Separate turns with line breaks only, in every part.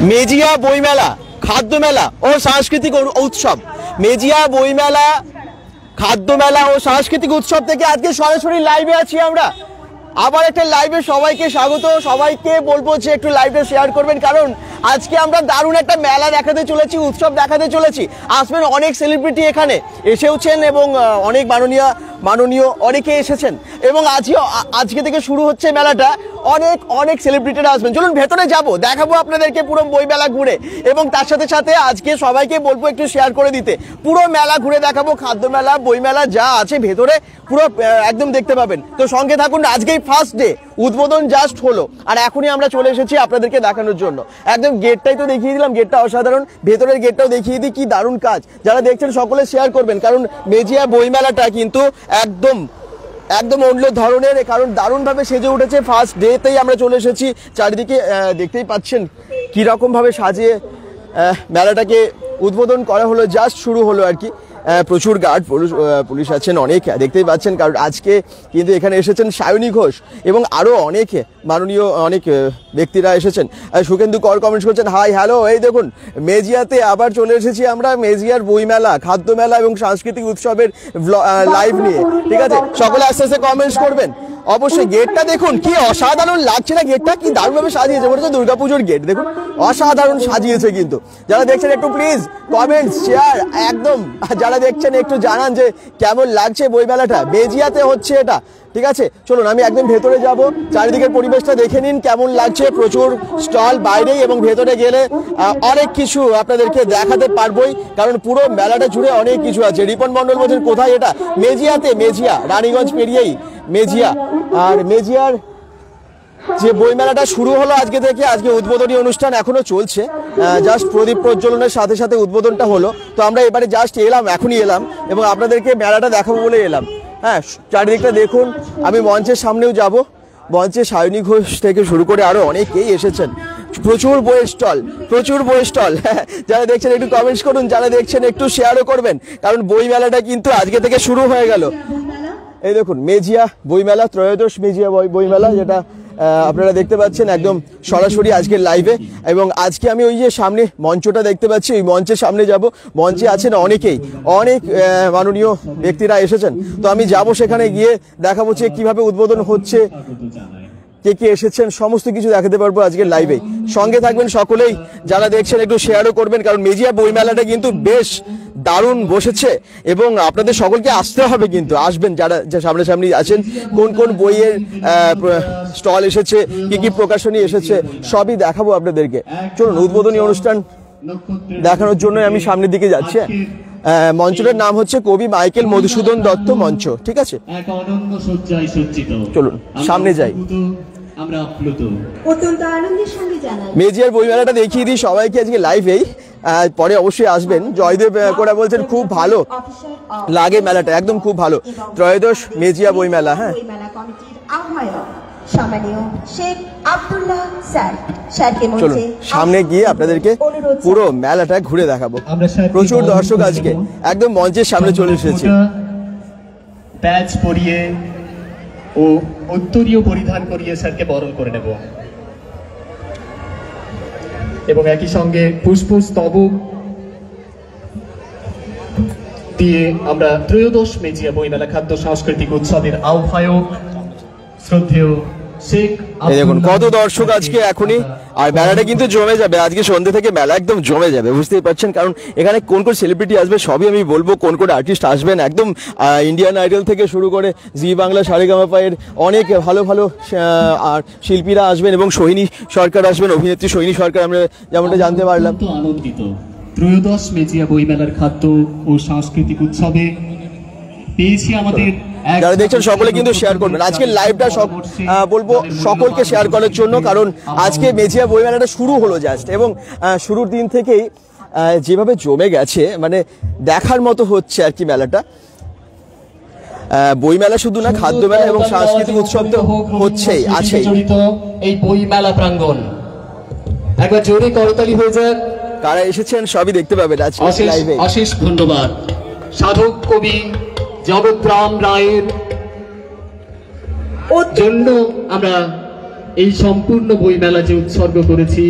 মেজিয়া বইমেলা, খাদ্য মেলা ও সাংস্কৃতিক উৎসব। মেজিয়া বইমেলা, খাদ্য মেলা ও সাংস্কৃতিক উৎসব থেকে আজকে সরাসরি লাইভে আছি আমরা। আবার একটা লাইভে সবাইকে স্বাগত। সবাইকে বলবো যে একটু লাইভটা শেয়ার করবেন, কারণ আজকে আমরা দারুণ একটা মেলা দেখাতে চলেছি, উৎসব দেখাতে চলেছি। আসবেন অনেক সেলিব্রিটি এখানে এসেওছেন এবং অনেক মাননীয় অনেকে এসেছেন এবং আজকে থেকে শুরু হচ্ছে মেলাটা। অনেক সেলিব্রিটিরা আসবেন। চলুন ভেতরে যাব, দেখাবো আপনাদেরকে পুরো বই মেলা ঘুরে, এবং তার সাথে সাথে আজকে সবাইকে বলবো একটু শেয়ার করে দিতে। পুরো মেলা ঘুরে দেখাবো, খাদ্য মেলা, বই মেলা যা আছে ভেতরে পুরো একদম দেখতে পাবেন। তো সঙ্গে থাকুন। আজকেই ফার্স্ট ডে, উদ্বোধন জাস্ট হলো আর এখনই আমরা চলে এসেছি আপনাদেরকে দেখানোর জন্য। একদম গেটটাই তো দেখিয়ে দিলাম, গেটটা অসাধারণ, ভেতরের গেটটাও দেখিয়ে দিই কি দারুণ কাজ। যারা দেখছেন সকলে শেয়ার করবেন, কারণ মেজিয়া বইমেলাটা কিন্তু একদম অন্য ধরনের, কারণ দারুণভাবে সেজে উঠেছে। ফার্স্ট ডেতেই আমরা চলে এসেছি। চারিদিকে দেখতেই পাচ্ছেন কীরকম ভাবে সাজিয়ে মেলাটাকে উদ্বোধন করা হলো, জাস্ট শুরু হলো আর কি। প্রচুর গার্ড পুলিশ আছেন, অনেক দেখতেই পাচ্ছেন, কারণ আজকে কিন্তু এখানে এসেছেন সায়নী ঘোষ এবং আরও অনেকে মাননীয় অনেক ব্যক্তিরা এসেছেন। সুকেন্দু কর কমেন্টস করছেন হাই হ্যালো। এই দেখুন মেজিয়াতে আবার চলে এসেছি আমরা, মেজিয়ার বইমেলা, খাদ্য মেলা এবং সাংস্কৃতিক উৎসবের লাইভ নিয়ে। ঠিক আছে, সকলে আস্তে আস্তে কমেন্টস করবেন অবশ্যই। গেটটা দেখুন কি অসাধারণ লাগছে না, গেটটা কি দারুণভাবে সাজিয়েছে। মনে হচ্ছে দুর্গাপুজোর গেট, দেখুন অসাধারণ সাজিয়েছে। কিন্তু যারা দেখছেন একটু প্লিজ কমেন্টস শেয়ার একদম, যারা দেখছেন একটু জানান যে কেমন লাগছে বইমেলাটা। মেজিয়াতে হচ্ছে এটা। ঠিক আছে, চলুন আমি একদম ভেতরে যাব, চারিদিকের পরিবেশটা দেখে নিন কেমন লাগছে। প্রচুর স্টল বাইরে এবং ভেতরে গেলে অনেক কিছু আপনাদেরকে দেখাতে পারবোই, কারণ পুরো মেলাটা জুড়ে অনেক কিছু আছে। রিপন মন্ডল বলছেন কোথায় এটা? মেজিয়াতে, মেজিয়া রানীগঞ্জ পেরিয়েই মেজিয়া। আর মেজিয়ার যে বইমেলাটা শুরু হলো আজকে থেকে, আজকে উদ্বোধনী অনুষ্ঠান এখনো চলছে, জাস্ট প্রদীপ প্রজ্বলনের সাথে সাথে উদ্বোধনটা হলো। তো আমরা এবারে জাস্ট এখনই এলাম এবং আপনাদেরকে মেলাটা দেখাবো বলে এলাম। হ্যাঁ, চারিদিকটা দেখুন। আমি মঞ্চের সামনেও যাব, মঞ্চে সায়নী ঘোষ থেকে শুরু করে আরো অনেকেই এসেছেন। প্রচুর বইয়ের স্টল। যারা দেখছেন একটু কমেন্টস করুন, যারা দেখছেন একটু শেয়ারও করবেন, কারণ বই মেলাটা কিন্তু আজকে থেকে শুরু হয়ে গেল। এই দেখুন মেজিয়া বইমেলা, ত্রয়োদশ মেজিয়া বইমেলা, যেটা আপনারা দেখতে পাচ্ছেন একদম সরাসরি আজকের লাইভে। এবং আজকে আমি ওই যে সামনে মঞ্চটা দেখতে পাচ্ছি, ওই মঞ্চের সামনে যাব। মঞ্চে আছেন অনেক মাননীয় ব্যক্তিরা এসেছেন। তো আমি যাব সেখানে গিয়ে দেখাবো যে কিভাবে উদ্বোধন হচ্ছে, কে এসেছেন, সমস্ত কিছু দেখাতে পারবো আজকের লাইভে। সঙ্গে থাকবেন সকলেই, যারা দেখছেন একটু শেয়ারও করবেন, কারণ মেজিয়া বইমেলাটা কিন্তু বেশ দারুণ বসেছে এবং আপনাদের সকলকে আসতে হবে। কিন্তু আসবেন যারা সামনাসামনি আছেন। কোন বইয়ের স্টল এসেছে, কি প্রকাশনী এসেছে, সবই দেখাবো আপনাদেরকে। চলুন উদ্বোধনী অনুষ্ঠান দেখানোর জন্য আমি সামনের দিকে যাচ্ছি। মঞ্চটার নাম হচ্ছে কবি মাইকেল মধুসূদন দত্ত মঞ্চ। ঠিক আছে, চলুন সামনে যাই। মেজিয়ার বইমেলাটা দেখিয়ে দিই সবাইকে আজকে লাইভেই, পরে অবশ্যই আসবেন। জয়দেব কোরা বলছেন খুব ভালো লাগে মেলাটা, একদম খুব ভালো। ত্রয়োদশ মেজিয়া বইমেলা। হ্যাঁ, চলুন সামনে গিয়ে আপনাদেরকে পুরো মেলাটা ঘুরে দেখাবো। প্রচুর দর্শক আজকে একদম মঞ্চের সামনে চলে এসেছে।
ব্যাজ পরিয়ে ও উত্তরীয় পরিধান করিয়ে স্যারকে বরণ করে নেব এবং একই সঙ্গে পুষ্পস্তবক দিয়ে আমরা ত্রয়োদশ মেজিয়া বইমেলা খাদ্য সাংস্কৃতিক উৎসবের আহ্বায়ক শ্রদ্ধেয় শেখ।
দেখুন কত দর্শক আজকে এখনই, আর মেলাটা কিন্তু জমে যাবে। আজকে সন্ধ্যে থেকে মেলা একদম জমে যাবে, বুঝতেই পারছেন। কারণ এখানে কোন সেলিব্রিটি আসবে সবই আমি বলবো, কোন আর্টিস্ট আসবেন। একদম ইন্ডিয়ান আইডল থেকে শুরু করে জি বাংলা, সারেগামাপায়ের অনেক ভালো আর শিল্পীরা আসবেন এবং সোহিনী সরকার আসবেন, অভিনেত্রী সোহিনী সরকার, আমরা যেমনটা জানতে পারলাম।
আনন্দিত ত্রয়োদশ মেজিয়া বইমেলার খাদ্য ও সাংস্কৃতিক উৎসবে পেয়েছি আমাদের।
যারা দেখছেন সকলে কিন্তু শেয়ার করবেন আজকের লাইভটা, বলবো সকলকে শেয়ার করার জন্য, কারণ আজকে মেজিয়া বইমেলাটা শুরু হলো জাস্ট, এবং শুরুর দিন থেকেই যেভাবে জমে গেছে, মানে দেখার মতো হচ্ছে আর কি মেলাটা। বইমেলা শুধু না, খাদ্য মেলা এবং সাংস্কৃতিক উৎসব তো হচ্ছেই আছেই।
এই বইমেলা প্রাঙ্গণ একবার জোরে করতালি হয়ে যাক।
কারা এসেছেন সবই দেখতে পাবেন আজকে লাইভে।
অশেষ ধন্যবাদ সাধক কবি জগৎরাম রায়ের জন্য আমরা এই সম্পূর্ণ বইমেলা যে উৎসর্গ করেছি,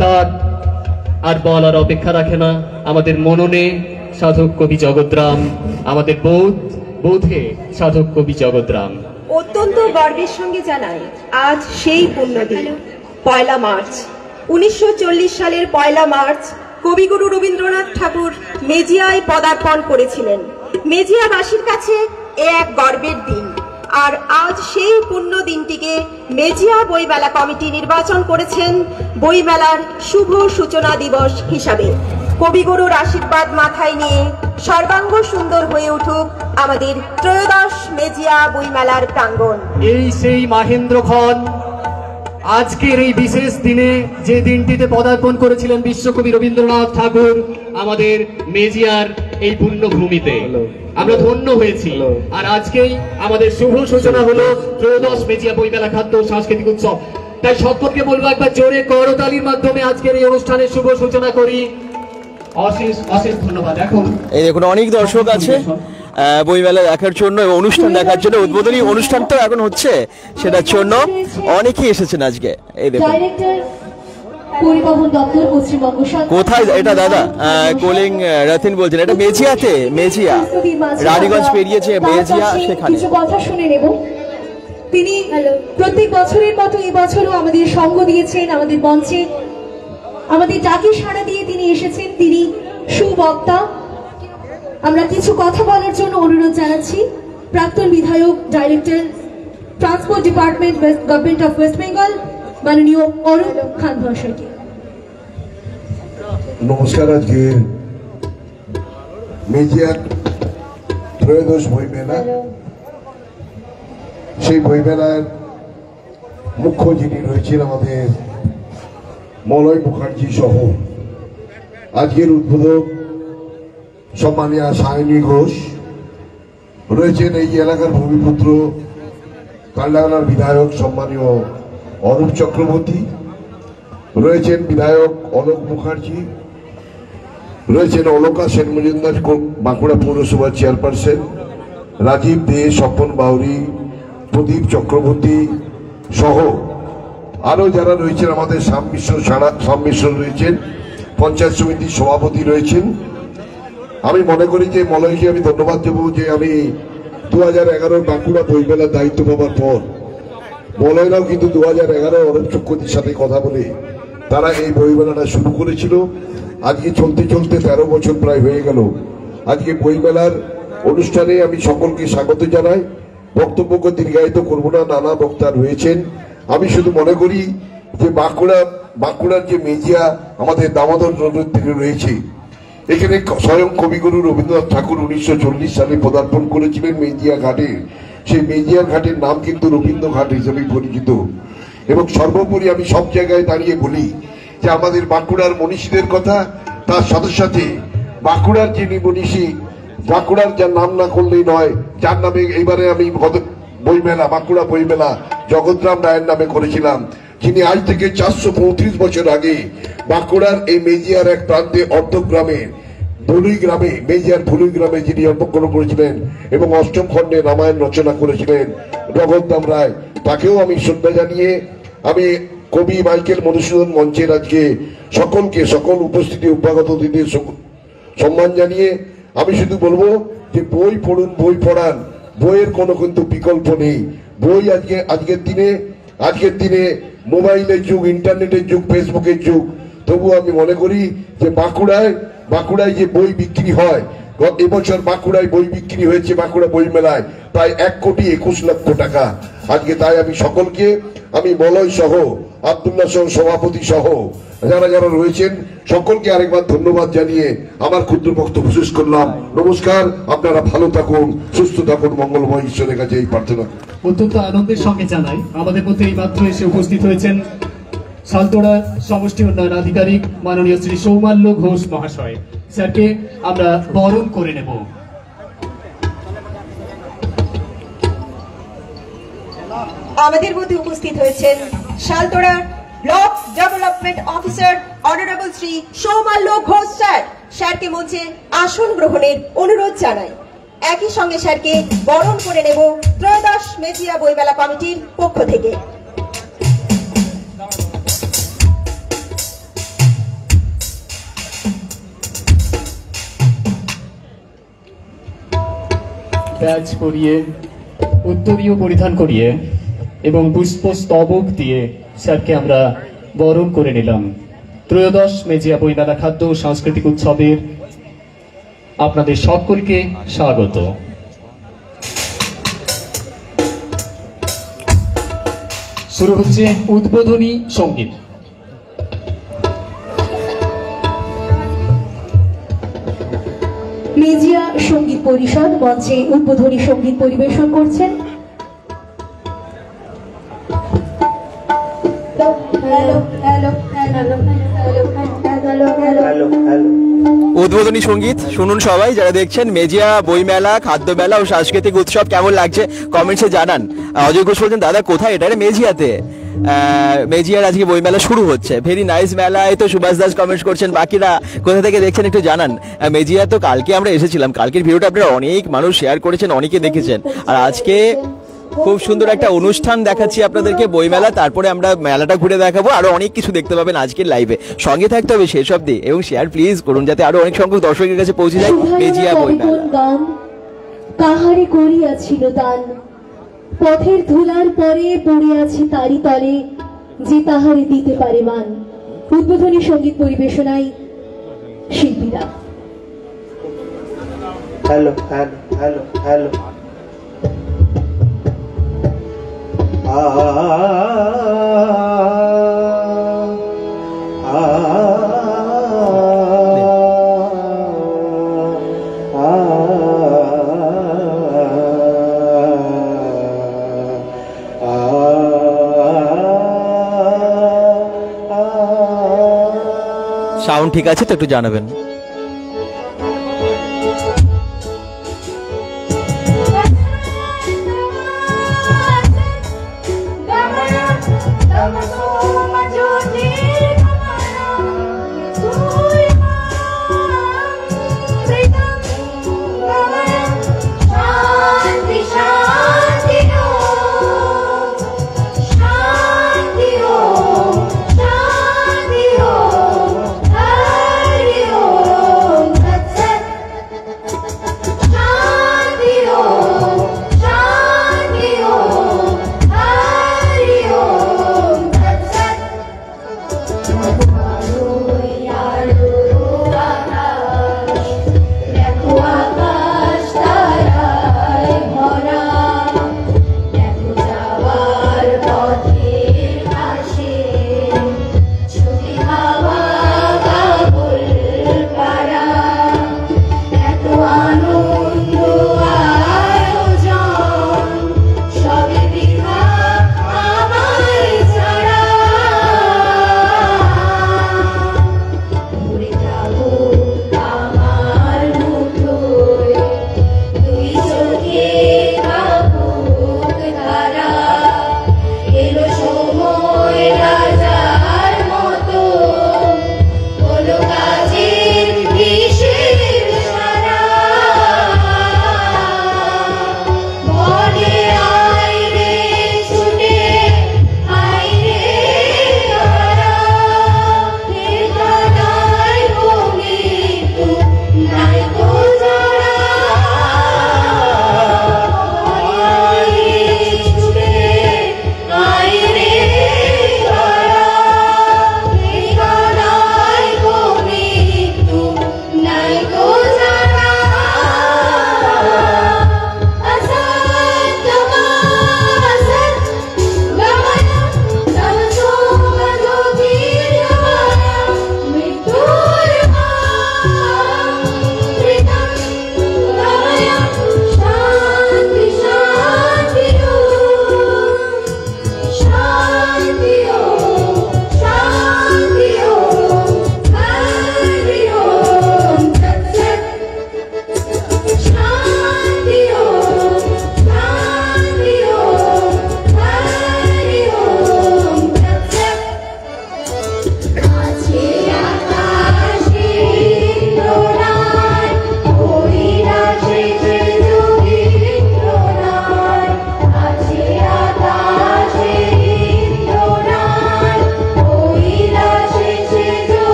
তার আর বলার অপেক্ষা রাখে না। আমাদের মননে সাধক কবি জগৎরাম, আমাদের বোধে সাধক কবি জগৎরাম।
অত্যন্ত গর্বের সঙ্গে জানাই আজ সেই পুণ্যদিন 1 মার্চ 1940 সালের 1 মার্চ কবিগুরু রবীন্দ্রনাথ ঠাকুর মেজিয়ায় পদার্পণ করেছিলেন। মেজিয়াবাসীর কাছে এ এক গর্বের দিন। আর আজ সেই পুণ্য দিনটিকে মেজিয়া বইমেলা কমিটি নির্বাচন করেছেন বইমেলার শুভ সূচনা দিবস হিসাবে। কবিগুরুর আশীর্বাদ মাথায় নিয়ে সর্বাঙ্গ সুন্দর হয়ে উঠুক আমাদের ত্রয়োদশ মেজিয়া বইমেলার প্রাঙ্গণ।
এই সেই মাহেন্দ্রক্ষণ, আজকের এই বিশেষ দিনে যে দিনটিতে পদার্পণ করেছিলেন বিশ্বকবি রবীন্দ্রনাথ ঠাকুর আমাদের মেজিয়ার এই পুণ্যভূমিতে, আমরা ধন্য হয়েছি। আর আজকেই আমাদের শুভ সূচনা হলো ত্রয়োদশ মেজিয়া বইমেলা খাদ্য ও সাংস্কৃতিক উৎসব। তাই সকলকে বলবো একবার জোরে করতালির মাধ্যমে আজকের এই অনুষ্ঠানের শুভ সূচনা করি। অশেষ অশেষ ধন্যবাদ। এখন
এই দেখুন অনেক দর্শক আছে বইমেলা দেখার জন্য এবং অনুষ্ঠান দেখার জন্য। উদ্বোধনী অনুষ্ঠান তো এখন হচ্ছে, সেটার জন্য অনেকেই এসেছেন আজকে। এই দেখুন
পরিবহন দপ্তর পশ্চিমবঙ্গ সরকার।
কোথায় এটা দাদা? কোলিং রাতিন বলছেন এটা মেজিয়াতে, মেজিয়া রানীগঞ্জ পেরিয়েছে মেজিয়া, সেখানে
কিছু কথা শুনে নেব। তিনি প্রত্যেক বছরের মতো এই বছরও আমাদের সঙ্গ দিয়েছেন, আমাদের মঞ্চে আমাদের ডাকে সাড়া দিয়ে তিনি এসেছেন। তিনি সুবক্তা। আমরা কিছু কথা বলার জন্য অনুরোধ জানাচ্ছি প্রাক্তন বিধায়ক, director, transport department, government of West Bengal, মাননীয় অরুণ খান মহাশয়কে।
নমস্কার। আজকে মেজিয়ার ত্রয়োদশ বইমেলা, সেই বইমেলার মুখ্য যিনি রয়েছেন আমাদের মলয় মুখার্জি সহ আজকের উদ্বোধক সম্মানীয় সায়নী ঘোষ রয়েছেন, এই এলাকার ভূমিপুত্র কালডাঙ্গার বিধায়ক সম্মানীয় অরূপ চক্রবর্তী রয়েছেন, বিধায়ক অলোক মুখার্জি রয়েছেন, অলকা সেন মজুমদার বাঁকুড়া পৌরসভার চেয়ারপারসন, রাজীব দে, স্বপন বাউরি, প্রদীপ চক্রবর্তী সহ আরো যারা রয়েছেন, আমাদের সামমিশ্র রয়েছেন, পঞ্চায়েত সমিতির সভাপতি রয়েছেন। আমি মনে করি যে মলয়কে আমি ধন্যবাদ দেবো যে আমি 2011 বাঁকুড়া বইমেলার দায়িত্ব পাওয়ার পর মলয়রাও কিন্তু 2011 অরূপ চক্রবর্তীর সাথে কথা বলে তারা এই বইমেলাটা শুরু করেছিল। আজকে চলতে চলতে 13 বছর প্রায় হয়ে গেল। আজকে বইমেলার অনুষ্ঠানে আমি সকলকে স্বাগত জানাই। বক্তব্যকে দীর্ঘায়িত করব না, নানা বক্তা রয়েছেন। আমি শুধু মনে করি যে বাঁকুড়ার যে মেজিয়া আমাদের দামোদর নদীর তীরে রয়েছে, এখানে স্বয়ং কবিগুরু রবীন্দ্রনাথ ঠাকুর 1940 সালে পদার্পণ করেছিলেন মেজিয়া ঘাটে। সেই মেজিয়া ঘাটের নাম কিন্তু রবীন্দ্র ঘাট হিসেবে পরিচিত। এবং সর্বোপরি আমি সব জায়গায় দাঁড়িয়ে বলি যে আমাদের বাঁকুড়ার মনীষীদের কথা, তার সাথে সাথে বাঁকুড়ার যিনি মনীষী, বাঁকুড়ার যার নাম না করলেই নয়, যার নামে এইবারে আমি বইমেলা বাঁকুড়া বইমেলা জগৎরাম রায়ের নামে করেছিলাম, যিনি আজ থেকে 435 বছর আগে বাঁকুড়ার এই মেজিয়ার এক প্রান্তে অর্ধগ্রামে ভুলুই গ্রামে, মেজিয়ার ভুলুই গ্রামে যিনি জন্মগ্রহণ করেছিলেন এবং 8ম খণ্ডে রামায়ণ রচনা করেছিলেন জগৎরাম রায়, তাকেও আমি শ্রদ্ধা জানিয়ে আমি কবি মাইকেল মধুসূদন মঞ্চের আজকে সকলকে, সকল উপস্থিতি অভ্যাগত অতিথিদের সম্মান জানিয়ে আমি শুধু বলবো যে বই পড়ুন, বই পড়ান, বইয়ের কোনো কিন্তু বিকল্প নেই। বই আজকের দিনে মোবাইলের যুগ, ইন্টারনেটের যুগ, ফেসবুকের যুগ। তবু আমি মনে করি যে বাঁকুড়ায় যে বই বিক্রি হয়, এবছর বাঁকুড়ায় বই বিক্রি হয়েছে বাঁকুড়া বই মেলায় প্রায় 1,21,00,000 টাকা। আজকে তাই আমি সকলকে, আমি মলয় সহ, আব্দুল্লাহ সহ, সভাপতি সহ যারা যারা রয়েছেন সকলকে আরেকবার ধন্যবাদ জানিয়ে আমার ক্ষুদ্র বক্তব্য শেষ করলাম। নমস্কার, আপনারা ভালো থাকুন, সুস্থ থাকুন, মঙ্গলময় ঈশ্বরের কাছে এই প্রার্থনা।
অত্যন্ত আনন্দের সঙ্গে জানাই আমাদের মধ্যে এই মাত্র এসে উপস্থিত হয়েছেন সালতোড়া সমষ্টি উন্নয়ন আধিকারিক মাননীয় শ্রী সৌমাল্য ঘোষ মহাশয়। স্যারকে আমরা বরণ করে নেব।
আমাদের মধ্যে উপস্থিত হয়েছেন Saltora block development officer honourable Shri Soumalya Ghosh sir. স্যারকে মঞ্চে আসন গ্রহণের অনুরোধ জানাই। একই সঙ্গে স্যারকে বরণ করে নেব ত্রয়োদশ মেজিয়া বইমেলা কমিটির পক্ষ থেকে।
ব্যাজ পরিয়ে, উত্তরীয় পরিধান করিয়ে এবং পুষ্পস্তবক দিয়ে স্যারকে আমরা বরণ করে নিলাম। ত্রয়োদশ মেজিয়া বইমেলা খাদ্য ও সাংস্কৃতিক উৎসবের আপনাদের সকলকে স্বাগত। শুরু হচ্ছে উদ্বোধনী সঙ্গীত।
মেজিয়া সঙ্গীত পরিষদ মঞ্চে উদ্বোধনী সঙ্গীত পরিবেশন করছেন।
উদ্বোধনী সঙ্গীত শুনুন সবাই যারা দেখছেন। মেজিয়া বইমেলা, খাদ্য মেলা ও সাংস্কৃতিক উৎসব কেমন লাগছে কমেন্টসে জানান। অজয় ঘোষ বলছেন দাদা কোথায়? এটা রে মেজিয়াতে। মেজিয়ার আজকে বইমেলা শুরু হচ্ছে। ভেরি নাইস মেলা। এই তো সুভাষ দাস কমেন্টস করছেন। বাকিরা কোথা থেকে দেখছেন একটু জানান। মেজিয়া তো কালকে আমরা এসেছিলাম, কালকের ভিডিওটা আপনারা অনেক মানুষ শেয়ার করেছেন, অনেকে দেখেছেন। আর আজকে খুব সুন্দর একটা অনুষ্ঠান দেখাচ্ছি আপনাদেরকে, বইমেলা। তারপরে আমরা মেলাটা ঘুরে দেখাবো, আরো অনেক কিছু দেখতে পাবেন আজকের লাইভে। সঙ্গে থাকতে হবে শেষ অব্দি এবং শেয়ার প্লিজ করুন যাতে আরো অনেক সংখ্যক দর্শকের কাছে পৌঁছে যায় মেজিয়া বইমেলা।
গান কাহারে করিয়াছিল দান, পথের ধুলার পরে পড়ে আছে তারি তলে, যে তাহারে দিতে পারে মান। উদ্বোধনী সঙ্গীত পরিবেশনায় শিল্পীরা।
Hello hello hello hello
sound ঠিক আছে তো একটু জানাবেন।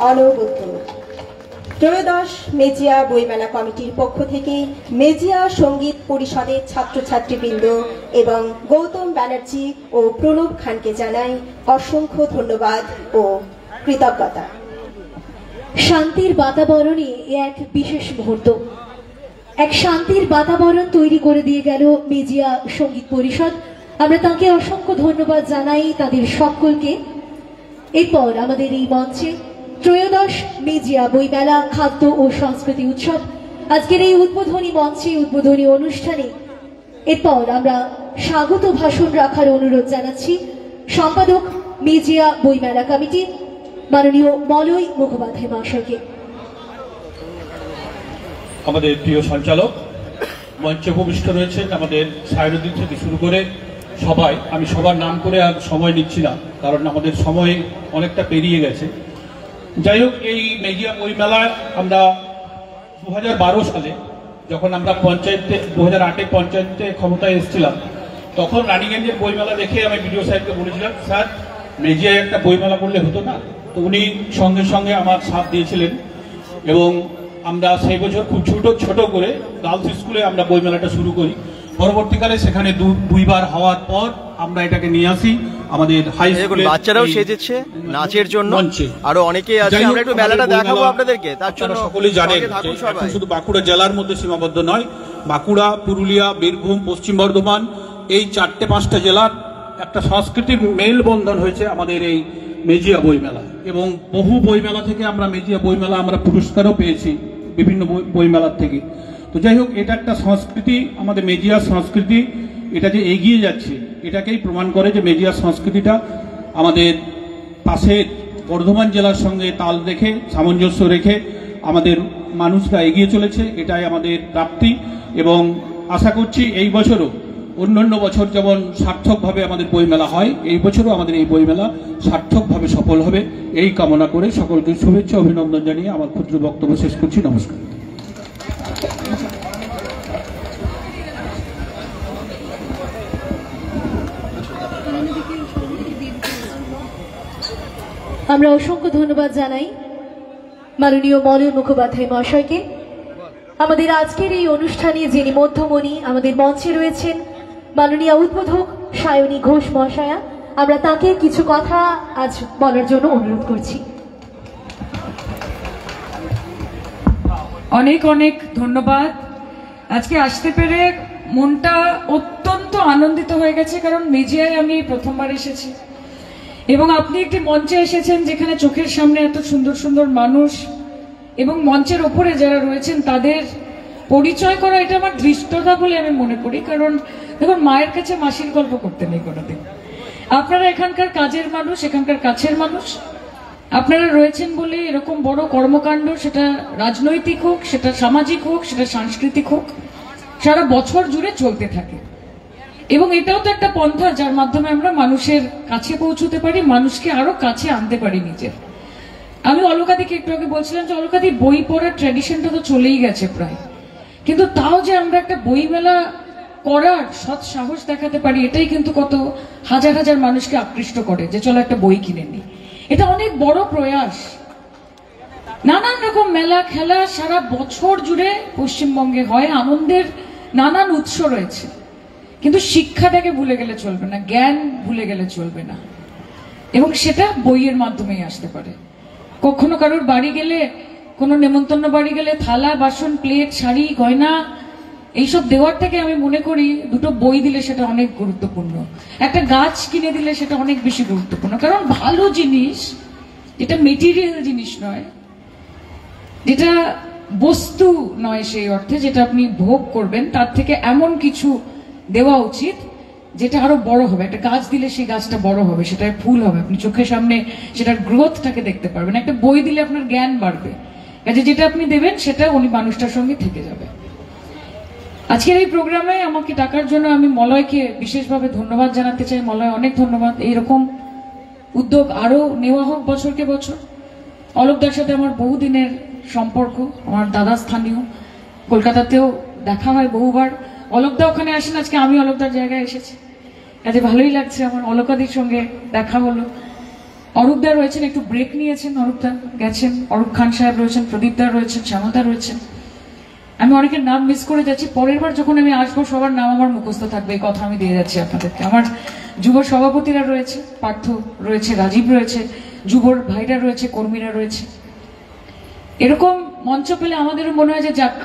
অনবদ্য। ত্রয়োদশ মেজিয়া বইমেলা কমিটির পক্ষ থেকে মেজিয়া সঙ্গীত পরিষদের ছাত্রছাত্রীবৃন্দ এবং গৌতম ব্যানার্জি ও প্রণব খানকে জানাই অসংখ্য ধন্যবাদ ও কৃতজ্ঞতা।
শান্তির বাতাবরণে এক বিশেষ মুহূর্ত, এক শান্তির বাতাবরণ তৈরি করে দিয়ে গেল মেজিয়া সঙ্গীত পরিষদ। আমরা তাকে অসংখ্য ধন্যবাদ জানাই, তাদের সকলকে। এরপর আমাদের এই মঞ্চে ত্রয়োদশ মেজিয়া বইমেলা খাদ্য ও সংস্কৃতি উৎসব আজকের এই উদ্বোধনী মঞ্চে উদ্বোধনী অনুষ্ঠানে এরপর আমরা স্বাগত ভাষণ রাখার অনুরোধ জানাচ্ছি সম্পাদক মেজিয়া বইমেলা কমিটি মাননীয় মলয় মুখোপাধ্যায় মহাশয়কে।
আমাদের প্রিয় সঞ্চালক মঞ্চে উপবিষ্ট রয়েছেন আমাদের সায়রুদ্দিন থেকে শুরু করে সবাই, আমি সবার নাম করে আর সময় নিচ্ছি না কারণ আমাদের সময় অনেকটা পেরিয়ে গেছে। যাই হোক, এই মেজিয়া বইমেলায় আমরা 2012 সালে যখন আমরা পঞ্চায়েতে 2008-এ পঞ্চায়েতে ক্ষমতায় এসেছিলাম, তখন রানীগঞ্জের বইমেলা দেখে আমি বিডিও সাহেবকে বলেছিলাম, স্যার মেজিয়ায় একটা বইমেলা করলে হতো না? তো উনি সঙ্গে সঙ্গে আমার সাথ দিয়েছিলেন এবং আমরা সেই বছর খুব ছোট করে গার্লস স্কুলে আমরা বইমেলাটা শুরু করি। পরবর্তীকালে সেখানে দুইবার হওয়ার পর আমরা এটাকে নিয়ে আসি আমাদের হাই স্কুলে।
বাচ্চারাও সেজেছে নাচের জন্য, আরো অনেকেই আছে। আমরা একটু মেলাটা দেখাবো আপনাদেরকে, তার জন্য
সকলেই জানেন এখন শুধু বাঁকুড়া জেলার মধ্যে সীমাবদ্ধ নয়, বাঁকুড়া, পুরুলিয়া, বীরভূম, পশ্চিম বর্ধমান এই 4-5টা জেলার একটা সাংস্কৃতিক মেলবন্ধন হয়েছে আমাদের এই মেজিয়া বইমেলা। এবং বহু বইমেলা থেকে আমরা মেজিয়া বইমেলা আমরা পুরস্কারও পেয়েছি বিভিন্ন বইমেলার থেকে। তো যাই হোক, এটা একটা সংস্কৃতি, আমাদের মেজিয়ার সংস্কৃতি এটা যে এগিয়ে যাচ্ছে এটাকেই প্রমাণ করে যে মেজিয়ার সংস্কৃতিটা আমাদের পাশের বর্ধমান জেলার সঙ্গে তাল রেখে সামঞ্জস্য রেখে আমাদের মানুষরা এগিয়ে চলেছে, এটাই আমাদের প্রাপ্তি। এবং আশা করছি এই বছরও অন্যান্য বছর যেমন সার্থকভাবে আমাদের বইমেলা হয়, এই বছরও আমাদের এই বইমেলা সার্থকভাবে সফল হবে এই কামনা করে সকলকে শুভেচ্ছা অভিনন্দন জানিয়ে আমার ক্ষুদ্র বক্তব্য শেষ করছি। নমস্কার।
আমরা অসংখ্য ধন্যবাদ জানাই মাননীয় মলয় মুখোপাধ্যায় মহাশয়কে। আমাদের আজকের এই অনুষ্ঠানে যিনি মধ্যমণি, আমাদের মঞ্চে রয়েছেন মাননীয় উদ্বোধক সায়নী ঘোষ মহাশয়া, আমরা তাকে কিছু কথা আজ বলার জন্য অনুরোধ করছি।
অনেক অনেক ধন্যবাদ। আজকে আসতে পেরে মনটা অত্যন্ত আনন্দিত হয়ে গেছে, কারণ মেজিয়ায় আমি প্রথমবার এসেছি এবং আপনি একটি মঞ্চে এসেছেন যেখানে চোখের সামনে এত সুন্দর সুন্দর মানুষ এবং মঞ্চের ওপরে যারা রয়েছেন তাদের পরিচয় করা, এটা আমার ধৃষ্টতা বলে আমি মনে করি। কারণ দেখুন, মায়ের কাছে মাসির গল্প করতে নেই কোনোদিন। আপনারা এখানকার কাজের মানুষ, এখানকার কাছের মানুষ, আপনারা রয়েছেন বলে এরকম বড় কর্মকাণ্ড, সেটা রাজনৈতিক হোক, সেটা সামাজিক হোক, সেটা সাংস্কৃতিক হোক, সারা বছর জুড়ে চলতে থাকে। এবং এটাও তো একটা পন্থা যার মাধ্যমে আমরা মানুষের কাছে পৌঁছতে পারি, মানুষকে আরো কাছে আনতে পারি নিজের। আমি অলকাদিকে একটু আগে বলছিলাম যে অলকাদি বই পড়ার ট্র্যাডিশনটা তো চলেই গেছে প্রায়, কিন্তু তাও যে আমরা একটা বই মেলা করার সৎ সাহস দেখাতে পারি, এটাই কিন্তু কত হাজার হাজার মানুষকে আকৃষ্ট করে যে চলো একটা বই কিনে নি। এটা অনেক বড় প্রয়াস। নানান রকম মেলা খেলা সারা বছর জুড়ে পশ্চিমবঙ্গে হয়, আনন্দের নানান উৎস রয়েছে, কিন্তু শিক্ষাটাকে ভুলে গেলে চলবে না, জ্ঞান ভুলে গেলে চলবে না, এবং সেটা বইয়ের মাধ্যমেই আসতে পারে। কখনো কারোর বাড়ি গেলে, কোনো নেমন্তন্ন বাড়ি গেলে থালা বাসন প্লেট শাড়ি গয়না এইসব দেওয়ার থেকে আমি মনে করি দুটো বই দিলে সেটা অনেক গুরুত্বপূর্ণ, একটা গাছ কিনে দিলে সেটা অনেক বেশি গুরুত্বপূর্ণ। কারণ ভালো জিনিস, যেটা মেটেরিয়াল জিনিস নয়, যেটা বস্তু নয় সেই অর্থে, যেটা আপনি ভোগ করবেন, তার থেকে এমন কিছু দেওয়া উচিত যেটা আরো বড় হবে। একটা গাছ দিলে সেই গাছটা বড় হবে, সেটা ফুল হবে, আপনি চোখের সামনে সেটার গ্রোথটাকে দেখতে পারবেন। একটা বই দিলে আপনার জ্ঞান বাড়বে, কাজে যেটা আপনি দেবেন সেটা উনি মানুষটার সঙ্গে থেকে যাবে। আজকের এই প্রোগ্রামে আমাকে ডাকার জন্য আমি মলয়কে বিশেষভাবে ধন্যবাদ জানাতে চাই। মলয়, অনেক ধন্যবাদ। এইরকম উদ্যোগ আরো নেওয়া হোক বছরকে বছর। অলোকদার সাথে আমার বহুদিনের সম্পর্ক, আমার দাদা স্থানীয়, কলকাতাতেও দেখা হয় বহুবার। অলোকদা ওখানে আসেন, আজকে আমি অলোকদার জায়গায় এসেছি, কাজে ভালোই লাগছে আমার। অলকাদির সঙ্গে দেখা হলো, অরূপদা রয়েছেন, একটু ব্রেক নিয়েছেন, অরূপদা গেছেন, অরূপ খান সাহেব রয়েছেন, প্রদীপদা রয়েছেন, শ্যামদা রয়েছেন। আমি অনেকের নাম মিস করে যাচ্ছি, পরের বার যখন আমি আসবো সবার নাম আমার মুখস্থ থাকবে, এই কথা আমি দিয়ে যাচ্ছি আপনাদেরকে। আমার যুব সভাপতিরা রয়েছে, পার্থ রয়েছে, রাজীব রয়েছে, যুবর ভাইরা রয়েছে, কর্মীরা রয়েছে। এরকম মঞ্চ পেলে আমাদেরও মনে হয় যে যাক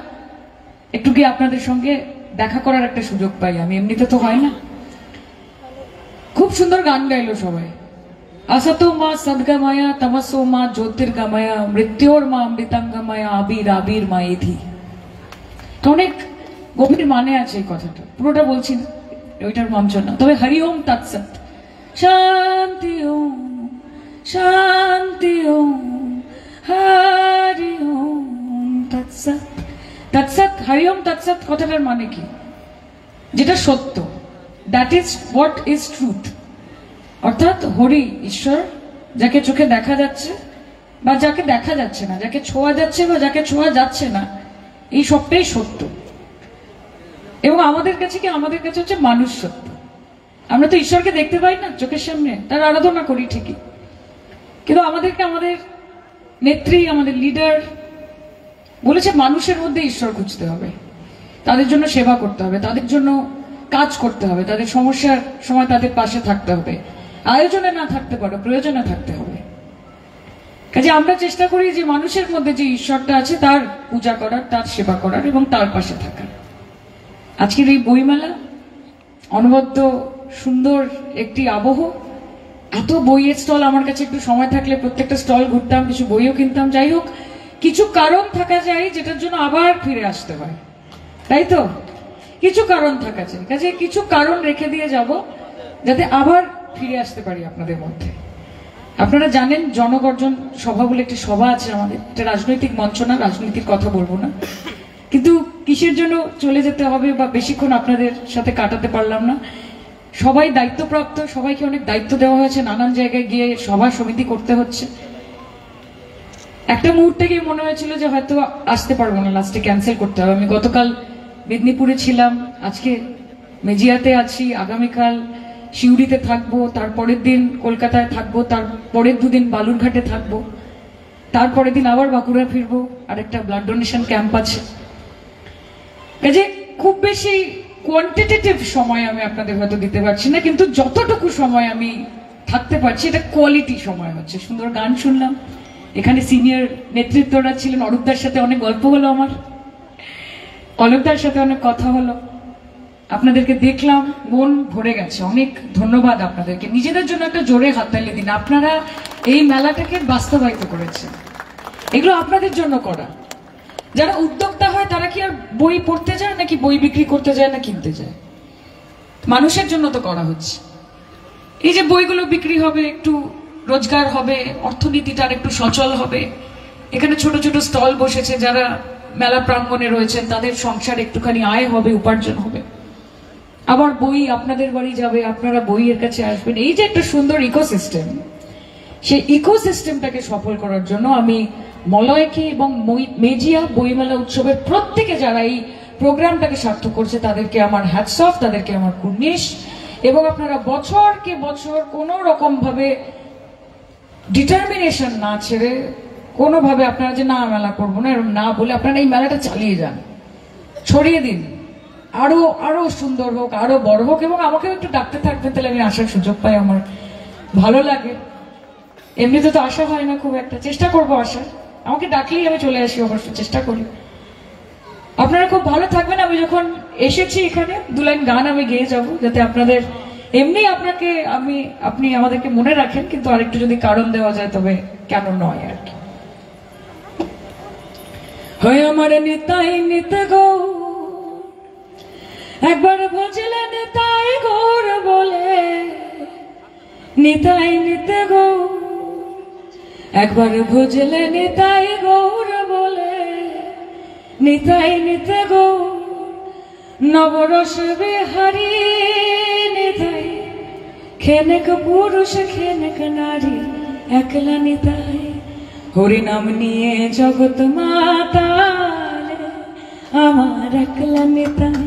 একটু গিয়ে আপনাদের সঙ্গে দেখা করার একটা সুযোগ পাই আমি, এমনিতে তো হয় না। খুব সুন্দর গান গাইলো সবাই। আসতো মা সদ্গময়া তমসো মা জ্যোতির্গময়া মৃত্যুর মা অমৃতাঙ্গময়া আবির আবির মা এধি। অনেক গভীর মানে আছে এই কথাটা, পুরোটা বলছি না, ওইটার মঞ্চ না। তবে হরি ওম তৎসৎ, শান্তি ওম শান্তি ওম হরি ওম তৎসৎ। তৎসৎ হরি ওম তৎসৎ কথাটার মানে কি? যেটা সত্য, that is what is truth. অর্থাৎ হরি ঈশ্বর, যাকে চোখে দেখা যাচ্ছে বা যাকে দেখা যাচ্ছে না, যাকে ছোঁয়া যাচ্ছে বা যাকে ছোঁয়া যাচ্ছে না, এই সবটাই সত্য। এবং আমাদের কাছে কি, আমাদের কাছে হচ্ছে মানুষ সত্য। আমরা তো ঈশ্বরকে দেখতে পাই না চোখের সামনে, তার আরাধনা করি ঠিকই, কিন্তু আমাদেরকে আমাদের নেত্রী, আমাদের লিডার বলেছে মানুষের মধ্যে ঈশ্বর খুঁজতে হবে, তাদের জন্য সেবা করতে হবে, তাদের জন্য কাজ করতে হবে, তাদের সমস্যার সময় তাদের পাশে থাকতে হবে, আয়োজনে না থাকতে পারো, প্রয়োজনে থাকতে হবে। কাজে আমরা চেষ্টা করি যে মানুষের মধ্যে যে ঈশ্বরটা আছে তার পূজা করার, তার সেবা করার এবং তার পাশে থাকার। আজকের এই বইমেলা অনবদ্য সুন্দর একটি আবহ, এত বইয়ের স্টল, আমার কাছে একটু সময় থাকলে প্রত্যেকটা স্টল ঘুরতাম, কিছু বইও কিনতাম। যাই হোক, কিছু কারণ থাকা যায় যেটার জন্য আবার ফিরে আসতে হয়, তাই তো? কিছু কারণ থাকা যায়, কাজে কিছু কারণ রেখে দিয়ে যাব যাতে আবার ফিরে আসতে পারি আপনাদের মধ্যে। আপনারা জানেন জনগর্জন সভা বলে একটি সভা আছে আমাদের, এটা রাজনৈতিক মঞ্চ না, রাজনীতির কথা বলবো না, কিন্তু কিসের জন্য চলে যেতে হবে বা বেশিক্ষণ আপনাদের সাথে কাটাতে পারলাম না। সবাই দায়িত্বপ্রাপ্ত, সবাইকে অনেক দায়িত্ব দেওয়া হয়েছে, নানান জায়গায় গিয়ে সভা সমিতি করতে হচ্ছে। একটা মুহূর্তে গিয়ে মনে হয়েছিল যে হয়তো আসতে পারবো না, লাস্টে ক্যান্সেল করতে হবে। আমি গতকাল মেদিনীপুরে ছিলাম, আজকে মেজিয়াতে আছি, আগামীকাল শিউরিতে থাকবো, তারপরের দিন কলকাতায় থাকবো, তারপরের দুদিন বালুরঘাটে থাকবো, তারপরের দিন আবার বাঁকুড়া ফিরবো, আর একটা ব্লাড ডোনেশন ক্যাম্প আছে। কাজে খুব বেশি কোয়ান্টিটেটিভ সময় আমি আপনাদের হয়তো দিতে পারছি না, কিন্তু যতটুকু সময় আমি থাকতে পারছি এটা কোয়ালিটি সময় হচ্ছে। সুন্দর গান শুনলাম, এখানে সিনিয়র নেতৃত্বরা ছিলেন, অরূপদার সাথে অনেক গল্প হলো আমার, অলোকদার সাথে অনেক কথা হলো, আপনাদেরকে দেখলাম, মন ভরে গেছে। অনেক ধন্যবাদ আপনাদেরকে। নিজেদের জন্য একটা জোরে হাততালি দিন, আপনারা এই মেলাটাকে বাস্তবায়িত করেছেন, এগুলো আপনাদের জন্য করা। যারা উদ্যোক্তা হয় তারা কি আর বই পড়তে যায় নাকি বই বিক্রি করতে যায় না কিনতে যায়? মানুষের জন্য তো করা হচ্ছে। এই যে বইগুলো বিক্রি হবে, একটু রোজগার হবে, অর্থনীতিটার একটু সচল হবে। এখানে ছোট ছোট স্টল বসেছে, যারা মেলা প্রাঙ্গণে রয়েছেন তাদের সংসার একটুখানি আয় হবে, উপার্জন হবে। আবার বই আপনাদের বাড়ি যাবে, আপনারা বইয়ের কাছে আসবেন। এই যে একটা সুন্দর ইকোসিস্টেম, সেই ইকোসিস্টেমটাকে সফল করার জন্য আমি মলয়কে এবং মেজিয়া বইমেলা উৎসবের প্রত্যেকে যারা এই প্রোগ্রামটাকে সার্থক করছে তাদেরকে আমার হ্যাটস অফ, তাদেরকে আমার কুর্নিশ। এবং আপনারা বছরকে বছর কোনো রকম ভাবে ডিটারমিনেশন না ছেড়ে, কোনোভাবে আপনারা যে না মেলা করবো না এরকম না বলে আপনারা এই মেলাটা চালিয়ে যান, ছড়িয়ে দিন, আরো আরো সুন্দর হোক, আরো বড় হোক। এবং আমাকেও একটু ডাকতে থাকবেন, তাহলে আমি আসার সুযোগ পাই, আমার ভালো লাগে। এমনিতে তো আসা হয় না খুব একটা, চেষ্টা করবো আসার, আমাকে ডাকলেই আমি চলে আসি, অবশ্য চেষ্টা করি। আপনারা খুব ভালো থাকবেন। আমি যখন এসেছি এখানে 2 লাইন গান আমি গেয়ে যাবো, যাতে আপনাদের এমনি আপনি আমাদেরকে মনে রাখেন, কিন্তু আরেকটু যদি কারণ দেওয়া যায় তবে কেন নয় আর কি। হয় আমার নিতাই নিত গো, একবার ভজলে নিতাই গৌর বলে, নিতাই নিত গো, একবার ভজলে নিতাই গৌর বলে, নিতাই নিত গো, নবরস বিহারী নিতাই, খেনেক পুরুষ খেনেক নারী, একলা নিতাই, হরিনাম নিয়ে জগৎ মাতালে, আমার একলা নিতাই,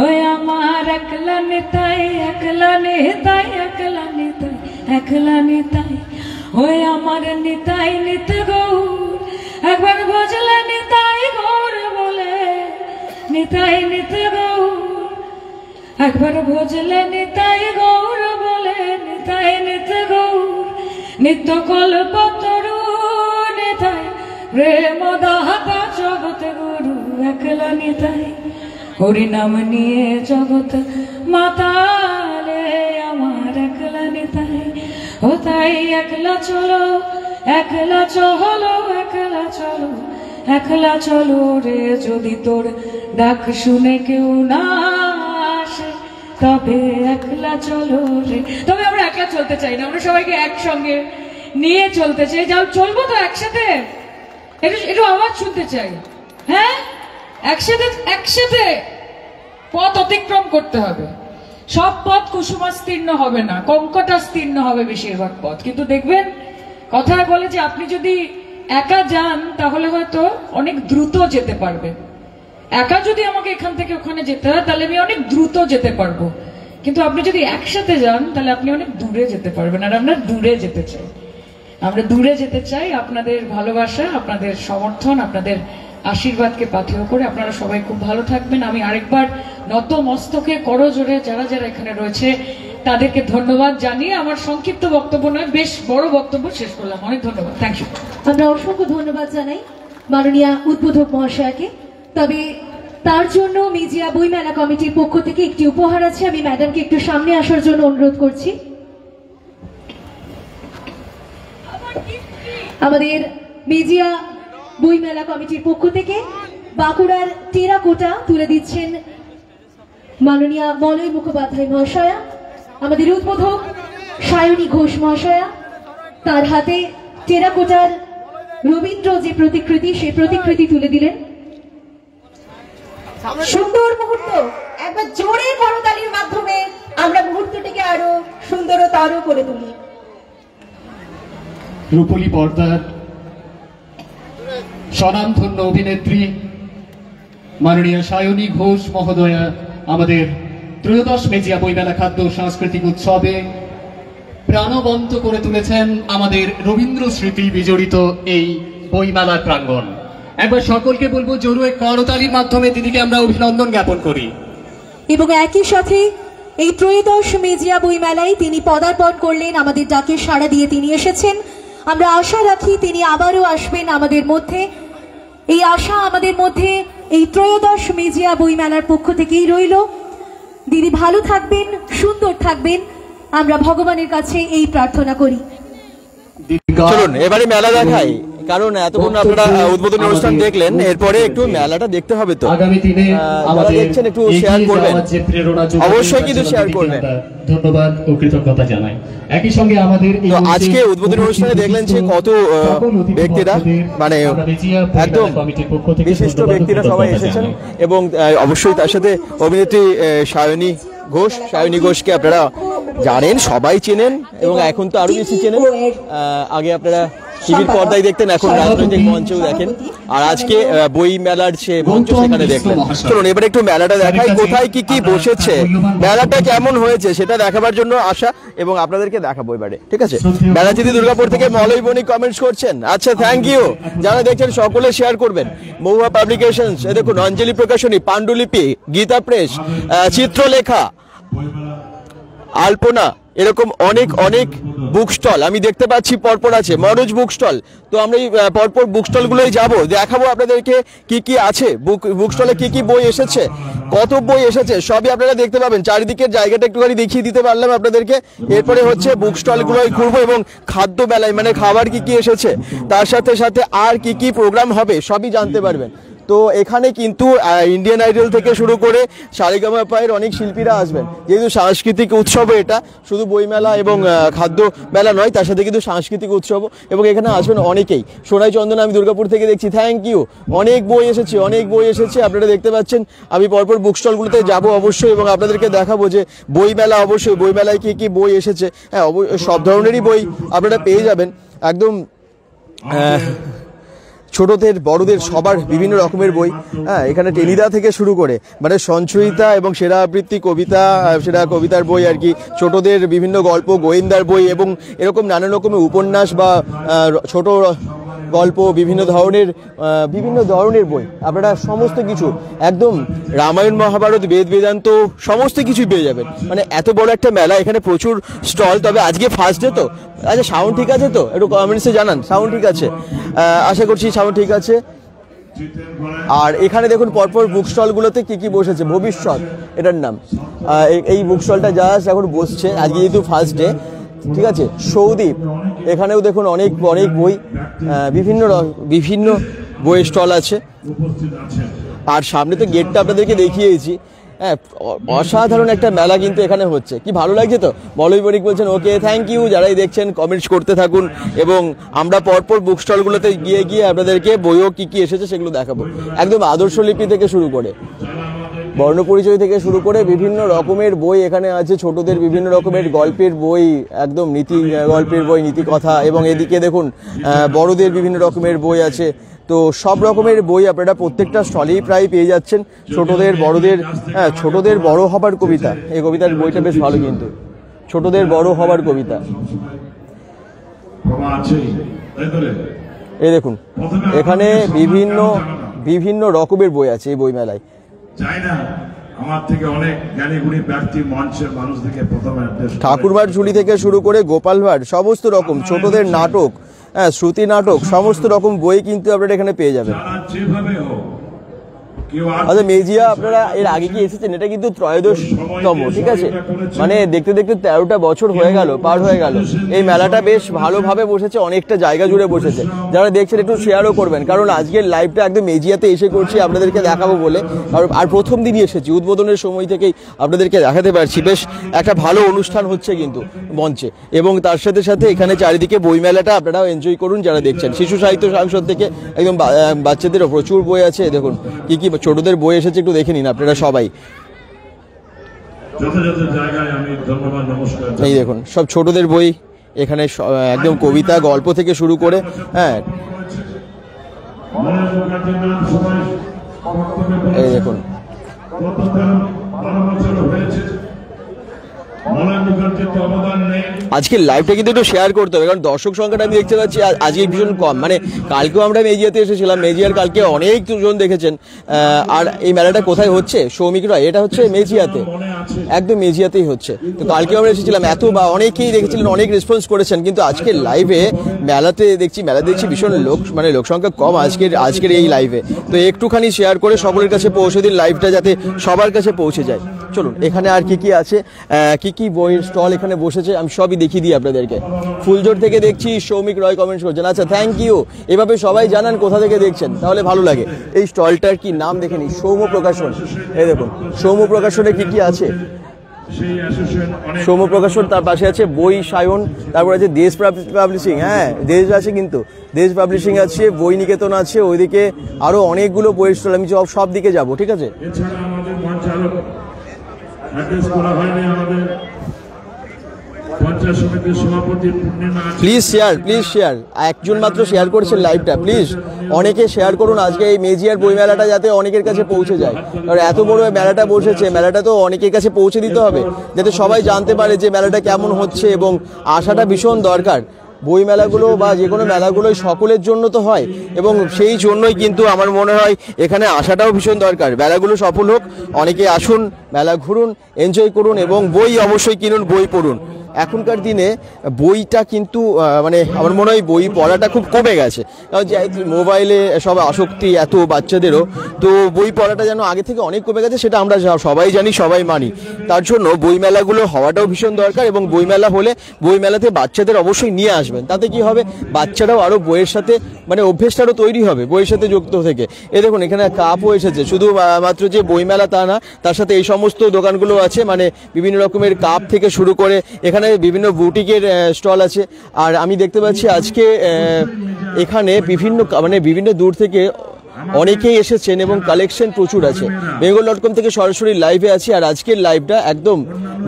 ওই আমার একলা নিতাই, একলা নিতাই, একলা নিতাই, একলা নিতাই, ওই আমার নিতাই নিত গৌর, একবার বুঝলে নিতাই গৌর বলে, নিতাই নিত গৌর, একবার বুঝলে নিতাই গৌর বলে, নিতাই নিত গৌর, নিত্য কল্পতরু নিতাই প্রেম দাতা জগত গুরু, একলা নিতাই হরিনাম নিয়ে জগৎ মাতালে আমার, একলা নিতাই ও তাই একলা চলো, একলা চলো, একলা চলো, একলা চলো রে, যদি তোর ডাক শুনে কেউ না আসে তবে একলা চলো রে। তবে আমরা একলা চলতে চাই না, আমরা সবাইকে একসঙ্গে নিয়ে চলতে চাই। যাও চলবো তো একসাথে, একটু আওয়াজ শুনতে চাই। হ্যাঁ, একসাথে একসাথে পথ অতিক্রম করতে হবে। সব পথ কুসুমাস্তীর্ণ হবে না, কঙ্কটাস্তীর্ণ হবে বেশিরভাগ পথ। কিন্তু দেখবেন কথায় বলে যে আপনি যদি একা যান তাহলে হয়তো অনেক দ্রুত যেতে পারবেন। একা যদি আমাকে এখান থেকে ওখানে যেতে হয় তাহলে আমি অনেক দ্রুত যেতে পারবো, কিন্তু আপনি যদি একসাথে যান তাহলে আপনি অনেক দূরে যেতে পারবেন। আর আমরা দূরে যেতে চাই, আমরা দূরে যেতে চাই। আপনাদের ভালোবাসা, আপনাদের সমর্থন, আপনাদের আশীর্বাদকে পাথেয় করে আপনারা সবাই খুব ভালো থাকবেন। আমি আরেকবার নত মস্তকে করজোড়ে যারা যারা এখানে রয়েছে তাদেরকে ধন্যবাদ জানিয়ে আমার সংক্ষিপ্ত বক্তব্য নয়, বেশ বড় বক্তব্য শেষ করলাম। অনেক ধন্যবাদ, থ্যাংক ইউ।
আমরা অসংখ্য ধন্যবাদ জানাই মাননীয় উদ্বোধক মহাশয়কে। তবে তার জন্য মেজিয়া বইমেলা কমিটির পক্ষ থেকে একটি উপহার আছে। আমি ম্যাডামকে একটু সামনে আসার জন্য অনুরোধ করছি। আমাদের মেজিয়া বইমেলা কমিটির পক্ষ থেকে বাঁকুড়ার টেরাকোটা তুলে দিচ্ছেন মাননীয় মলয় মুখোপাধ্যায় মহাশয়া। আমাদের উদ্বোধক সায়নী ঘোষ মহাশয়া তার হাতে টেরাকোটার রবীন্দ্র যে প্রতিকৃতি, সেই প্রতিকৃতি তুলে দিলেন।
সুন্দর মুহূর্ত, একবার জোরে করতালির মাধ্যমে আমরা মুহূর্তটিকে আরো সুন্দরতর করে তুলি।
রূপলী পর্দার স্বনামধন্য অভিনেত্রী মাননীয় সায়নী ঘোষ মহোদয়া আমাদের ত্রয়োদশ মেজিয়া বইমেলা খাদ্য সাংস্কৃতিক উৎসবে প্রাণবন্ত করে তুলেছেন আমাদের রবীন্দ্র স্মৃতি বিজড়িত এই বইমেলার প্রাঙ্গণ। একবার সকলকে বলবো জোরে করতালির মাধ্যমে দিদিকে আমরা অভিনন্দন জ্ঞাপন করি।
এবং একই সাথে এই ত্রয়োদশ মেজিয়া বইমেলায় তিনি পদার্পণ করলেন, আমাদের ডাকে সাড়া দিয়ে তিনি এসেছেন। আমরা আশা রাখি তিনি আবারও আসবেন আমাদের মধ্যে। এই আশা আমাদের মধ্যে এই ত্রয়োদশ মেজিয়া বইমেলার পক্ষ থেকেই রইল। দিদি ভালো থাকবেন, সুন্দর থাকবেন, আমরা ভগবানের কাছে এই প্রার্থনা করি।
চলুন এবারে মেলা দেখাই, কারণ এতক্ষণ আপনারা উদ্বোধনী অনুষ্ঠান দেখলেন, এরপরে একটু মেলাটা দেখতে হবে। তো
আগামী দিনে আমাদের
দেখছেন একটু শেয়ার করবেন, অবশ্যই কিন্তু শেয়ার করবেন।
ধন্যবাদ ও কৃতজ্ঞতা জানাই। একই সঙ্গে আমাদের
আজকে উদ্বোধনী অনুষ্ঠানে দেখলেন যে কত ব্যক্তিরা, মানে একদম বিশিষ্ট ব্যক্তিরা সবাই এসেছেন, এবং অবশ্যই তার সাথে অভিনেত্রী সায়নী ঘোষ। সায়নী ঘোষকে আপনারা জানেন, সবাই চেনেন, এবং এখন তো আরো বেশি চেনেন। আগে আপনারা টিভির পর্দায় দেখতেন, এখন রাজনৈতিক মঞ্চেও দেখেন, আর আজকে বই মেলার যে মঞ্চ সেখানে দেখলেন। চলুন এবারে একটু মেলাটা দেখাই, কোথায় কি কি বসেছে, মেলাটা কেমন হয়েছে সেটা দেখাবার জন্য আসা, এবং আপনাদেরকে দেখাবো এবারে। ঠিক আছে, মেলা যদি দুর্গাপুর থেকে মলয় বণি কমেন্টস করছেন, আচ্ছা থ্যাংক ইউ। যারা দেখছেন সকলে শেয়ার করবেন। মহুয়া পাবলিকেশনস, এ দেখুন অঞ্জলি প্রকাশনী, পাণ্ডুলিপি, গীতা প্রেস, চিত্রলেখা, আলপনা, এরকম অনেক অনেক বুক স্টল আমি দেখতে পাচ্ছি পরপর আছে। মনোজ বুক স্টল, তো আমরা এই পরপর বুক স্টলগুলোই যাবো, দেখাবো আপনাদেরকে কি কি আছে, বুক স্টলে কি কি বই এসেছে, কত বই এসেছে সবই আপনারা দেখতে পাবেন। চারিদিকের জায়গাটা একটুখানি দেখিয়ে দিতে পারলাম আপনাদেরকে। এরপরে হচ্ছে বুক স্টলগুলোই ঘুরবো, এবং খাদ্য বেলায় মানে খাবার কি কি এসেছে, তার সাথে সাথে আর কি কি প্রোগ্রাম হবে সবই জানতে পারবেন। তো এখানে কিন্তু ইন্ডিয়ান আইডল থেকে শুরু করে সারেগামাপায়ের অনেক শিল্পীরা আসবেন, যেহেতু সাংস্কৃতিক উৎসব এটা, শুধু বইমেলা এবং খাদ্য মেলা নয়, তার সাথে কিন্তু সাংস্কৃতিক উৎসব, এবং এখানে আসবেন অনেকেই। সোনাই চন্দন আমি দুর্গাপুর থেকে দেখছি, থ্যাংক ইউ। অনেক বই এসেছে, অনেক বই এসেছে, আপনারা দেখতে পাচ্ছেন। আমি পরপর বুক স্টলগুলোতে যাবো অবশ্যই, এবং আপনাদেরকে দেখাবো যে বইমেলা, অবশ্যই বইমেলায় কি কি বই এসেছে। হ্যাঁ, সব ধরনেরই বই আপনারা পেয়ে যাবেন একদম। ছোটদের বড়দের সবার বিভিন্ন রকমের বই। হ্যাঁ, এখানে টেনিদা থেকে শুরু করে মানে সঞ্চয়িতা এবং সেরা আবৃত্তি কবিতা, সেরা কবিতার বই আর কি, ছোটদের বিভিন্ন গল্প, গোয়েন্দার বই এবং এরকম নানান রকমের উপন্যাস বা ছোট গল্প, বিভিন্ন ধরনের বই আপনারা সমস্ত কিছু একদম রামায়ণ মহাভারত বেদ বেদান্ত সমস্ত কিছুই পেয়ে যাবেন। মানে এত বড় একটা মেলা, এখানে প্রচুর স্টল। তবে আজকে ফার্স্ট ডে তো, আচ্ছা সাউন্ড ঠিক আছে তো? একটু কমেন্টসে জানান সাউন্ড ঠিক আছে, আশা করছি সাউন্ড ঠিক আছে। আর এখানে দেখুন পরপর বুক স্টলগুলোতে কি বসেছে, ভবিষ্যৎ এটার নাম। এই বুক স্টলটা জাস্ট এখন বসছে, আজকে যেহেতু ফার্স্ট ডে, ঠিক আছে। সৌদীপ, এখানেও দেখুন অনেক বই, বিভিন্ন বইয়ের স্টল আছে। আর সামনে তো গেটটা আপনাদেরকে দেখিয়েছি। হ্যাঁ, অসাধারণ একটা মেলা কিন্তু এখানে হচ্ছে। কি ভালো লাগছে তো? বলই বণিক বলছেন ওকে, থ্যাংক ইউ। যারাই দেখছেন কমেন্টস করতে থাকুন এবং আমরা পরপর বুক স্টলগুলোতে গিয়ে আপনাদেরকে বইও কি এসেছে সেগুলো দেখাবো। একদম আদর্শলিপি থেকে শুরু করে, বর্ণপরিচয় থেকে শুরু করে বিভিন্ন রকমের বই এখানে আছে। ছোটদের বিভিন্ন রকমের গল্পের বই, একদম গল্পের বই, নীতি কথা, এবং এদিকে দেখুন বড়দের বিভিন্ন রকমের বই আছে। তো সব রকমের বই আপনারা প্রত্যেকটা স্টলেই প্রায় পেয়ে যাচ্ছেন। ছোটদের বড়দের, হ্যাঁ, ছোটদের বড় হবার কবিতা, এই কবিতার বইটা বেশ ভালো কিন্তু, ছোটদের বড় হবার কবিতা। এই দেখুন এখানে বিভিন্ন রকমের বই আছে এই বই মেলায়। ঠাকুরবার ঝুলি থেকে শুরু করে গোপাল ভাঁড়, সমস্ত রকম ছোটদের নাটক, হ্যাঁ, শ্রুতি নাটক, সমস্ত রকম বই কিন্তু আপনারা এখানে পেয়ে যাবেন। আচ্ছা মেজিয়া আপনারা এর আগে কি এসেছেন? এটা কিন্তু 13তম, ঠিক আছে। মানে দেখতে দেখতে 13টা বছর পার হয়ে গেল। এই মেলাটা বেশ ভালোভাবে বসেছে, অনেকটা জায়গা জুড়ে বসেছে। যারা দেখছেন একটু শেয়ারও করবেন, কারণ আজকের লাইভটা একদম মেজিয়াতে এসে করছি আপনাদেরকে দেখাবো বলে। আর প্রথম দিনই এসেছি, উদ্বোধনের সময় থেকেই আপনাদেরকে দেখাতে পারছি। বেশ একটা ভালো অনুষ্ঠান হচ্ছে কিন্তু মঞ্চে, এবং তার সাথে সাথে এখানে চারিদিকে বই মেলাটা আপনারাও এনজয় করুন যারা দেখছেন। শিশু সাহিত্য সাংসদ থেকে একদম বাচ্চাদেরও প্রচুর বই আছে। দেখুন কি ছোটদের বই এসেছে, একটু দেখে নিন আপনারা সবাই। এই দেখুন সব ছোটদের বই এখানে, একদম কবিতা গল্প থেকে শুরু করে, হ্যাঁ। এই দেখুন আজকের লাইভটা কিন্তু একটু শেয়ার করতে হবে, কারণ দর্শক সংখ্যাটা আমি দেখতে পাচ্ছি আজকে ভীষণ কম। মানে কালকেও আমরা মেজিয়াতে এসেছিলাম, মেজিয়ার কালকে অনেক জন দেখেছেন। আর এই মেলাটা কোথায় হচ্ছে? সৌমিক রয়, এটা হচ্ছে মেজিয়াতে, একদম মেজিয়াতেই হচ্ছে। তো কালকেও আমরা এসেছিলাম, অনেকেই দেখেছিলেন, অনেক রেসপন্স করেছেন। কিন্তু আজকের লাইভে মেলাতে দেখছি ভীষণ লোক সংখ্যা কম আজকের এই লাইভে। তো একটুখানি শেয়ার করে সকলের কাছে পৌঁছে দিন, লাইভটা যাতে সবার কাছে পৌঁছে যায়। চলুন এখানে আর কি আছে, কি বইয়ের স্টল এখানে বসেছে আমি সবই দেখিয়ে দিই আপনাদেরকে। ফুলজোর থেকে দেখছি সৌমিক রয় কমেন্টস করছেন, আচ্ছা থ্যাংক ইউ। এভাবে সবাই জানান কোথা থেকে দেখছেন, তাহলে ভালো লাগে। এই স্টলটার কি নাম দেখে নিই, সৌম প্রকাশন। এই দেখুন সৌম প্রকাশনে কি আছে, সৌম প্রকাশন, তার পাশে আছে বই সায়ন, তারপর আছে দেশ পাবলিশিং, হ্যাঁ দেশ আছে, কিন্তু দেশ পাবলিশিং আছে, বই নিকেতন আছে, ওইদিকে আরো অনেকগুলো বইয়ের স্টল। আমি সব দিকে যাবো, ঠিক আছে। প্লিজ শেয়ার, একজন মাত্র শেয়ার করেছেন লাইভটা, প্লিজ অনেকে শেয়ার করুন আজকে এই মেজিয়ার বই মেলাটা যাতে অনেকের কাছে পৌঁছে যায়। আর এত বড় মেলাটা বসেছে, মেলাটা তো অনেকের কাছে পৌঁছে দিতে হবে যাতে সবাই জানতে পারে যে মেলাটা কেমন হচ্ছে, এবং আসাটা ভীষণ দরকার। বই মেলাগুলো বা যে কোনো মেলাগুলোই সকলের জন্য তো হয়, এবং সেই জন্যই কিন্তু আমার মনে হয় এখানে আসাটাও ভীষণ দরকার। মেলাগুলো সফল হোক, অনেকে আসুন, মেলা ঘুরুন, এনজয় করুন, এবং বই অবশ্যই কিনুন, বই পড়ুন। এখনকার দিনে বইটা কিন্তু মানে আমার মনে হয় বই পড়াটা খুব কমে গেছে, কারণ যে মোবাইলে সব আসক্তি এত বাচ্চাদেরও, তো বই পড়াটা যেন আগে থেকে অনেক কমে গেছে, সেটা আমরা সবাই জানি, সবাই মানি। তার জন্য বই মেলাগুলো হওয়াটাও ভীষণ দরকার, এবং বই মেলা হলে বই মেলাতে বাচ্চাদের অবশ্যই নিয়ে আসবেন। তাতে কি হবে, বাচ্চারাও আরও বইয়ের সাথে মানে অভ্যেসটারও তৈরি হবে বইয়ের সাথে যুক্ত থেকে। এই দেখুন এখানে কাপও এসেছে, শুধু মাত্র যে বই মেলা তা না, তার সাথে এই সমস্ত দোকানগুলো আছে, মানে বিভিন্ন রকমের কাপ থেকে শুরু করে এখানে বিভিন্ন স্টল আছে। আর আমি দেখতে পাচ্ছি আজকে এখানে বিভিন্ন দূর থেকে অনেকেই এসেছেন এবং কালেকশন প্রচুর আছে। bengal.com থেকে সরাসরি লাইভে আছি, আর আজকের লাইভটা একদম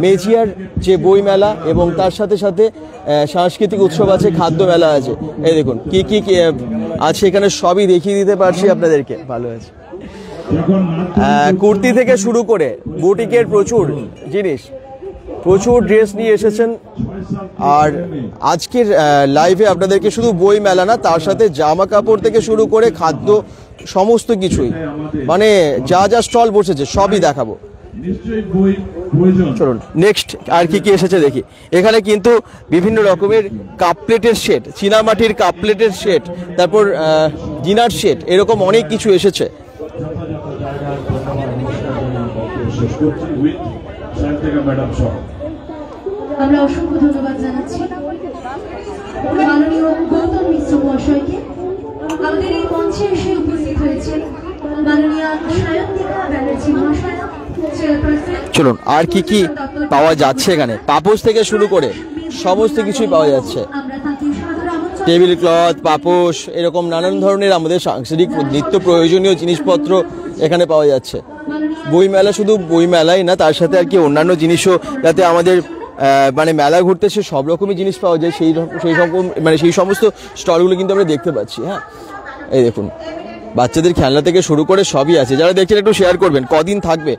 মেজিয়ার যে বই মেলা এবং তার সাথে সাথে সাংস্কৃতিক উৎসব আছে, খাদ্য মেলা আছে। এই দেখুন কি কি আছে এখানে, সবই দেখিয়ে দিতে পারছি আপনাদেরকে। ভালো আছে, কুর্তি থেকে শুরু করে বুটিকের প্রচুর জিনিস, প্রচুর ড্রেস নিয়ে এসেছেন। আর আজকের লাইভে আপনাদেরকে শুধু বই মেলা না, তার সাথে জামা কাপড় থেকে শুরু করে খাদ্য সমস্ত কিছুই, মানে যা যা স্টল বসেছে সবই দেখাবো। চলুন নেক্সট আর কি কি এসেছে দেখি। এখানে কিন্তু বিভিন্ন রকমের কাপ প্লেটের সেট, চীনামাটির কাপ প্লেটের সেট, তারপর ডিনার সেট, এরকম অনেক কিছু এসেছে।
আমরা অসংখ্য ধন্যবাদ জানাচ্ছি মাননীয় গৌতম মিশ্র মহাশয়কে। আমাদের এই মঞ্চে এসে উপস্থিত হয়েছেন মাননীয় সায়ন্তিকা ব্যানার্জি মহাশয়া, চেয়ারপারসন।
চলুন আর কি কি পাওয়া যাচ্ছে এখানে, পাপোশ থেকে শুরু করে সমস্ত কিছুই পাওয়া যাচ্ছে। টেবিল ক্লথ, পাপোশ, এরকম নানান ধরনের আমাদের সাংস্কৃতিক নিত্য প্রয়োজনীয় জিনিসপত্র এখানে পাওয়া যাচ্ছে। বই মেলা শুধু বই মেলাই না, তার সাথে আর কি অন্যান্য জিনিসও, যাতে আমাদের মানে মেলা ঘুরতে সে সব রকমই জিনিস পাওয়া যায়, সেই সমস্ত স্টলগুলো কিন্তু আমরা দেখতে পাচ্ছি। হ্যাঁ, এই দেখুন বাচ্চাদের খেলনা থেকে শুরু করে সবই আছে। যারা দেখছেন একটু শেয়ার করবেন, কদিন থাকবে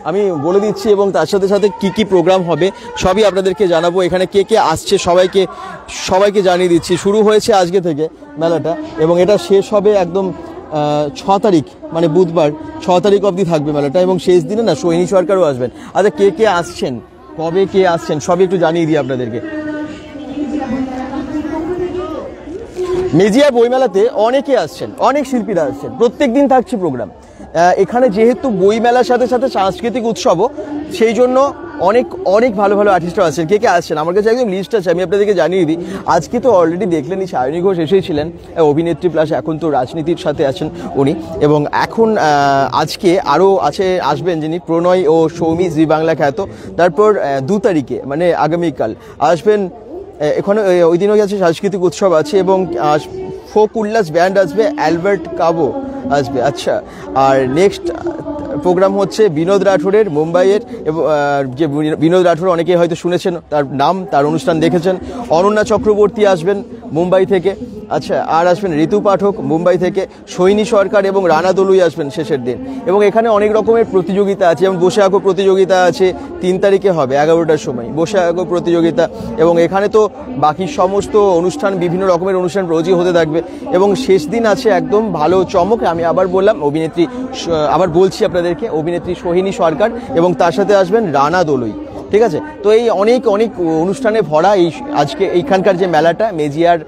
আমি বলে দিচ্ছি, এবং তার সাথে সাথে কি কি প্রোগ্রাম হবে সবই আপনাদেরকে জানাবো। এখানে কে কে আসছে সবাইকে জানিয়ে দিচ্ছি। শুরু হয়েছে আজকে থেকে মেলাটা, এবং এটা শেষ হবে একদম 6 তারিখ, মানে বুধবার 6 তারিখ অবধি থাকবে মেলাটা, এবং শেষ দিনে না সোহিনী সরকারও আসবেন। আচ্ছা, কে কে আসছেন, কবে কে আসছেন সবই একটু জানিয়ে দিই আপনাদেরকে। মেজিয়া বইমেলাতে অনেকে আসছেন, অনেক শিল্পীরা আসছেন, প্রত্যেক দিন থাকছে প্রোগ্রাম। এখানে যেহেতু বই মেলার সাথে সাথে সাংস্কৃতিক উৎসবও, সেই জন্য অনেক ভালো ভালো আর্টিস্টরা আছেন। কে কে আসছেন আমার কাছে একদম লিস্ট আছে, আমি আপনাদেরকে জানিয়ে দিই। আজকে তো অলরেডি দেখলেন সায়নী ঘোষ এসেছিলেন, অভিনেত্রী প্লাস এখন তো রাজনীতির সাথে আছেন উনি, এবং এখন আজকে আরও আসবেন যিনি প্রণয় ও সৌমি, জি বাংলা খ্যাত। তারপর 2 তারিখে মানে আগামীকাল আসবেন, এখানে ওই দিনও আছে সাংস্কৃতিক উৎসব আছে, এবং ফোক উল্লাস ব্যান্ড আসবে, অ্যালবার্ট কাবো আসবে। আচ্ছা, আর নেক্সট প্রোগ্রাম হচ্ছে বিনোদ রাঠোরের, মুম্বাইয়ের, এবং যে বিনোদ রাঠোর অনেকে হয়তো শুনেছেন তার নাম, তার অনুষ্ঠান দেখেছেন। অনন্যা চক্রবর্তী আসবেন মুম্বাই থেকে। আচ্ছা, আর আসবেন ঋতু পাঠক মুম্বাই থেকে, সৈনী সরকার এবং রানা দলুই আসবেন শেষের দিন। এবং এখানে অনেক রকমের প্রতিযোগিতা আছে, যেমন বসে আঁকো প্রতিযোগিতা আছে, 3 তারিখে হবে 11টার সময় বসে আঁকো প্রতিযোগিতা। এবং এখানে তো বাকি সমস্ত অনুষ্ঠান, বিভিন্ন রকমের অনুষ্ঠান রোজই হতে থাকবে। এবং শেষ দিন আছে একদম ভালো চমক, আমি আবার বললাম বলছি আপনাদেরকে, অভিনেত্রী সোহিনী সরকার, এবং তার সাথে আসবেন রানা দলুই। ঠিক আছে, তো এই অনেক অনুষ্ঠানে ভরা এই আজকে এইখানকার যে মেলাটা, মেজিয়ার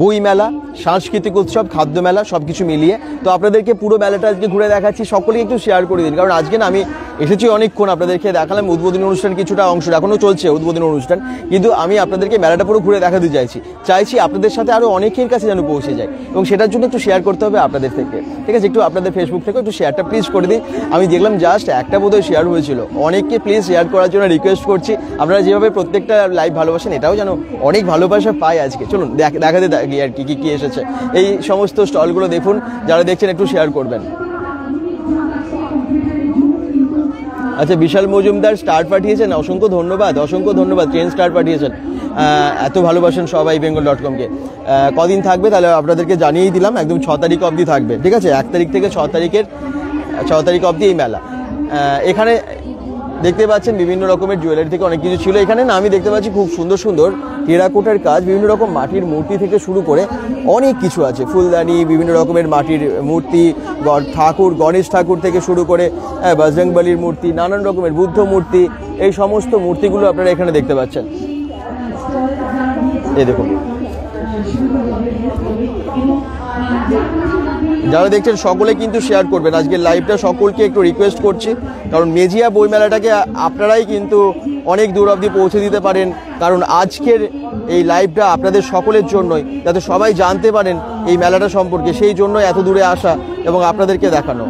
বই মেলা, সাংস্কৃতিক উৎসব, খাদ্য মেলা, সব কিছু মিলিয়ে। তো আপনাদেরকে পুরো মেলাটা আজকে ঘুরে দেখাচ্ছি, সকলেই একটু শেয়ার করে দিন, কারণ আজকে না আমি এসেছি অনেকক্ষণ, আপনাদেরকে দেখালাম উদ্বোধনী অনুষ্ঠান কিছুটা অংশ, এখনও চলছে উদ্বোধনী অনুষ্ঠান, কিন্তু আমি আপনাদেরকে মেলাটা পুরো ঘুরে দেখাতে চাইছি আপনাদের সাথে আরও অনেকের কাছে যেন পৌঁছে যায়, এবং সেটার জন্য একটু শেয়ার করতে হবে আপনাদের থেকে। ঠিক আছে, একটু আপনাদের ফেসবুক থেকে একটু শেয়ারটা প্লিজ করে দিন। আমি দেখলাম জাস্ট একটা বোধহয় শেয়ার হয়েছিল, অনেককে প্লিজ শেয়ার করার জন্য রিকোয়েস্ট করছি। আপনারা যেভাবে প্রত্যেকটা লাইভ ভালোবাসেন, এটাও যেন অনেক ভালোবাসা পাই আজকে। চলুন দেখাতে থাকি আর কি এসেছে। এই সমস্ত স্টলগুলো দেখুন, যারা দেখছেন একটু শেয়ার করবেন। আচ্ছা, বিশাল মজুমদার স্টার পাঠিয়েছেন, অসংখ্য ধন্যবাদ। ট্রেন স্টার পাঠিয়েছেন, এত ভালোবাসেন সবাই bengal.com-কে। কদিন থাকবে তাহলে আপনাদেরকে জানিয়েই দিলাম, একদম 6 তারিখ অবধি থাকবে। ঠিক আছে, 1 তারিখ থেকে 6 তারিখ অবধি এই মেলা। এখানে দেখতে পাচ্ছেন বিভিন্ন রকমের জুয়েলারি থেকে অনেক কিছু ছিল। এখানে না আমি দেখতে পাচ্ছি খুব সুন্দর টেরাকোটার কাজ, বিভিন্ন রকম মাটির মূর্তি থেকে শুরু করে অনেক কিছু আছে, ফুলদানি, বিভিন্ন রকমের মাটির মূর্তি, গণেশ ঠাকুর থেকে শুরু করে বজরংবলীর মূর্তি, নানান রকমের বুদ্ধ মূর্তি, এই সমস্ত মূর্তিগুলো আপনারা এখানে দেখতে পাচ্ছেন। এই দেখুন, যারা দেখছেন সকলে কিন্তু শেয়ার করবেন আজকের লাইভটা, সকলকে একটু রিকোয়েস্ট করছি, কারণ মেজিয়া বইমেলাটাকে আপনারাই কিন্তু অনেক দূর অবধি পৌঁছে দিতে পারেন, কারণ আজকের এই লাইভটা আপনাদের সকলের জন্যই, যাতে সবাই জানতে পারেন এই মেলাটা সম্পর্কে, সেই জন্য এত দূরে আসা এবং আপনাদেরকে দেখানো।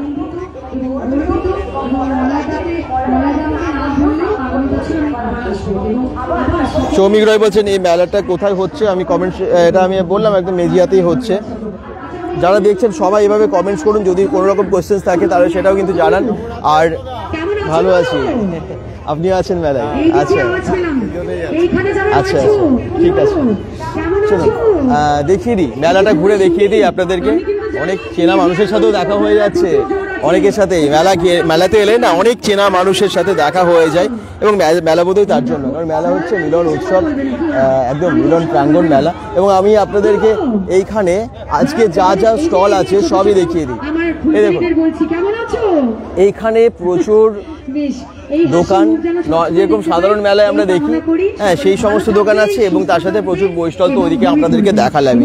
সৌমিক রয় বলছেন এই মেলাটা কোথায় হচ্ছে, আমি এটা আমি বললাম একদম মেজিয়াতেই হচ্ছে। যারা দেখছেন সবাই এভাবে কমেন্টস করুন, যদি কোনো রকম কোয়েশ্চেন্স থাকে তাহলে সেটাও কিন্তু জানান। আর ভালো আছি, আপনি আছেন মেলায়? আচ্ছা আচ্ছা, ঠিক আছে, চলুন দেখিয়ে দিই, মেলাটা ঘুরে দেখিয়ে দিই আপনাদেরকে। অনেক চেনা মানুষের সাথেও দেখা হয়ে যাচ্ছে, অনেকের সাথে মেলাতে এলে না অনেক চেনা মানুষের সাথে দেখা হয়ে যায়, এবং মেলা বোধহয় তার জন্য, কারণ মেলা হচ্ছে মিলন উৎসব, একদম মিলন প্রাঙ্গণ মেলা। এবং আমি আপনাদেরকে এইখানে আজকে যা যা স্টল আছে সবই দেখিয়ে দিই। এই দেখুন, এইখানে প্রচুর দোকান, যেরকম সাধারণ মেলায় আমরা দেখি, হ্যাঁ সেই সমস্ত দোকান আছে, এবং তার সাথে প্রচুর বই স্টল, তো ওইদিকে আপনাদেরকে দেখালাম।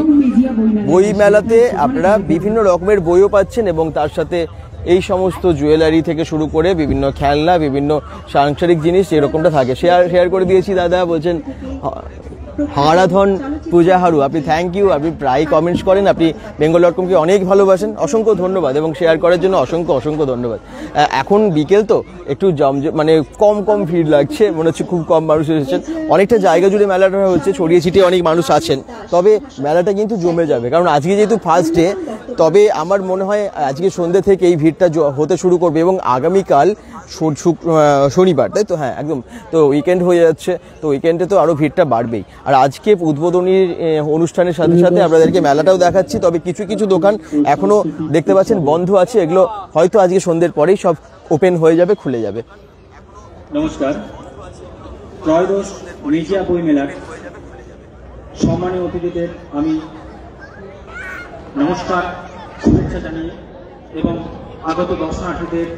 বই মেলাতে আপনারা বিভিন্ন রকমের বইও পাচ্ছেন, এবং তার সাথে এই সমস্ত জুয়েলারি থেকে শুরু করে বিভিন্ন খেলনা, বিভিন্ন সাংসারিক জিনিস এরকমটা থাকে। শেয়ার করে দিয়েছি। দাদা বলছেন হারাধন পূজা হারু, আপনি থ্যাংক ইউ, আপনি প্রায় কমেন্টস করেন, আপনি bengal.com-কে অনেক ভালোবাসেন, অসংখ্য ধন্যবাদ, এবং শেয়ার করার জন্য অসংখ্য ধন্যবাদ। এখন বিকেল তো একটু মানে কম ভিড় লাগছে, মনে হচ্ছে খুব কম মানুষ এসেছেন। অনেকটা জায়গা জুড়ে মেলাটা হচ্ছে, ছড়িয়ে ছিটিয়ে অনেক মানুষ আছেন, তবে মেলাটা কিন্তু জমে যাবে, কারণ আজকে যেহেতু ফার্স্ট ডে। তবে আমার মনে হয় আজকে সন্ধ্যে থেকে এই ভিড়টা হতে শুরু করবে, এবং আগামীকাল শনিবার, তাই তো? হ্যাঁ একদম, তো উইকেন্ড হয়ে যাচ্ছে, তো উইকেন্ডে তো আরও ভিড়টা বাড়বেই। আর আজকে উদ্বোধনীর অনুষ্ঠানের সাথে সাথে আপনাদেরকে মেলাটাও দেখাচ্ছি, তবে কিছু দোকান এখনো দেখতে পাচ্ছেন বন্ধ আছে, এগুলো হয়তো আজকে সন্ধ্যের পরেই সব ওপেন হয়ে যাবে, খুলে যাবে।
নমস্কার, ত্রয়োদশ মেজিয়া বই মেলার সম্মানীয় অতিথিদের আমি নমস্কার, শুভেচ্ছা জানিয়ে এবং আগত দর্শনার্থীদের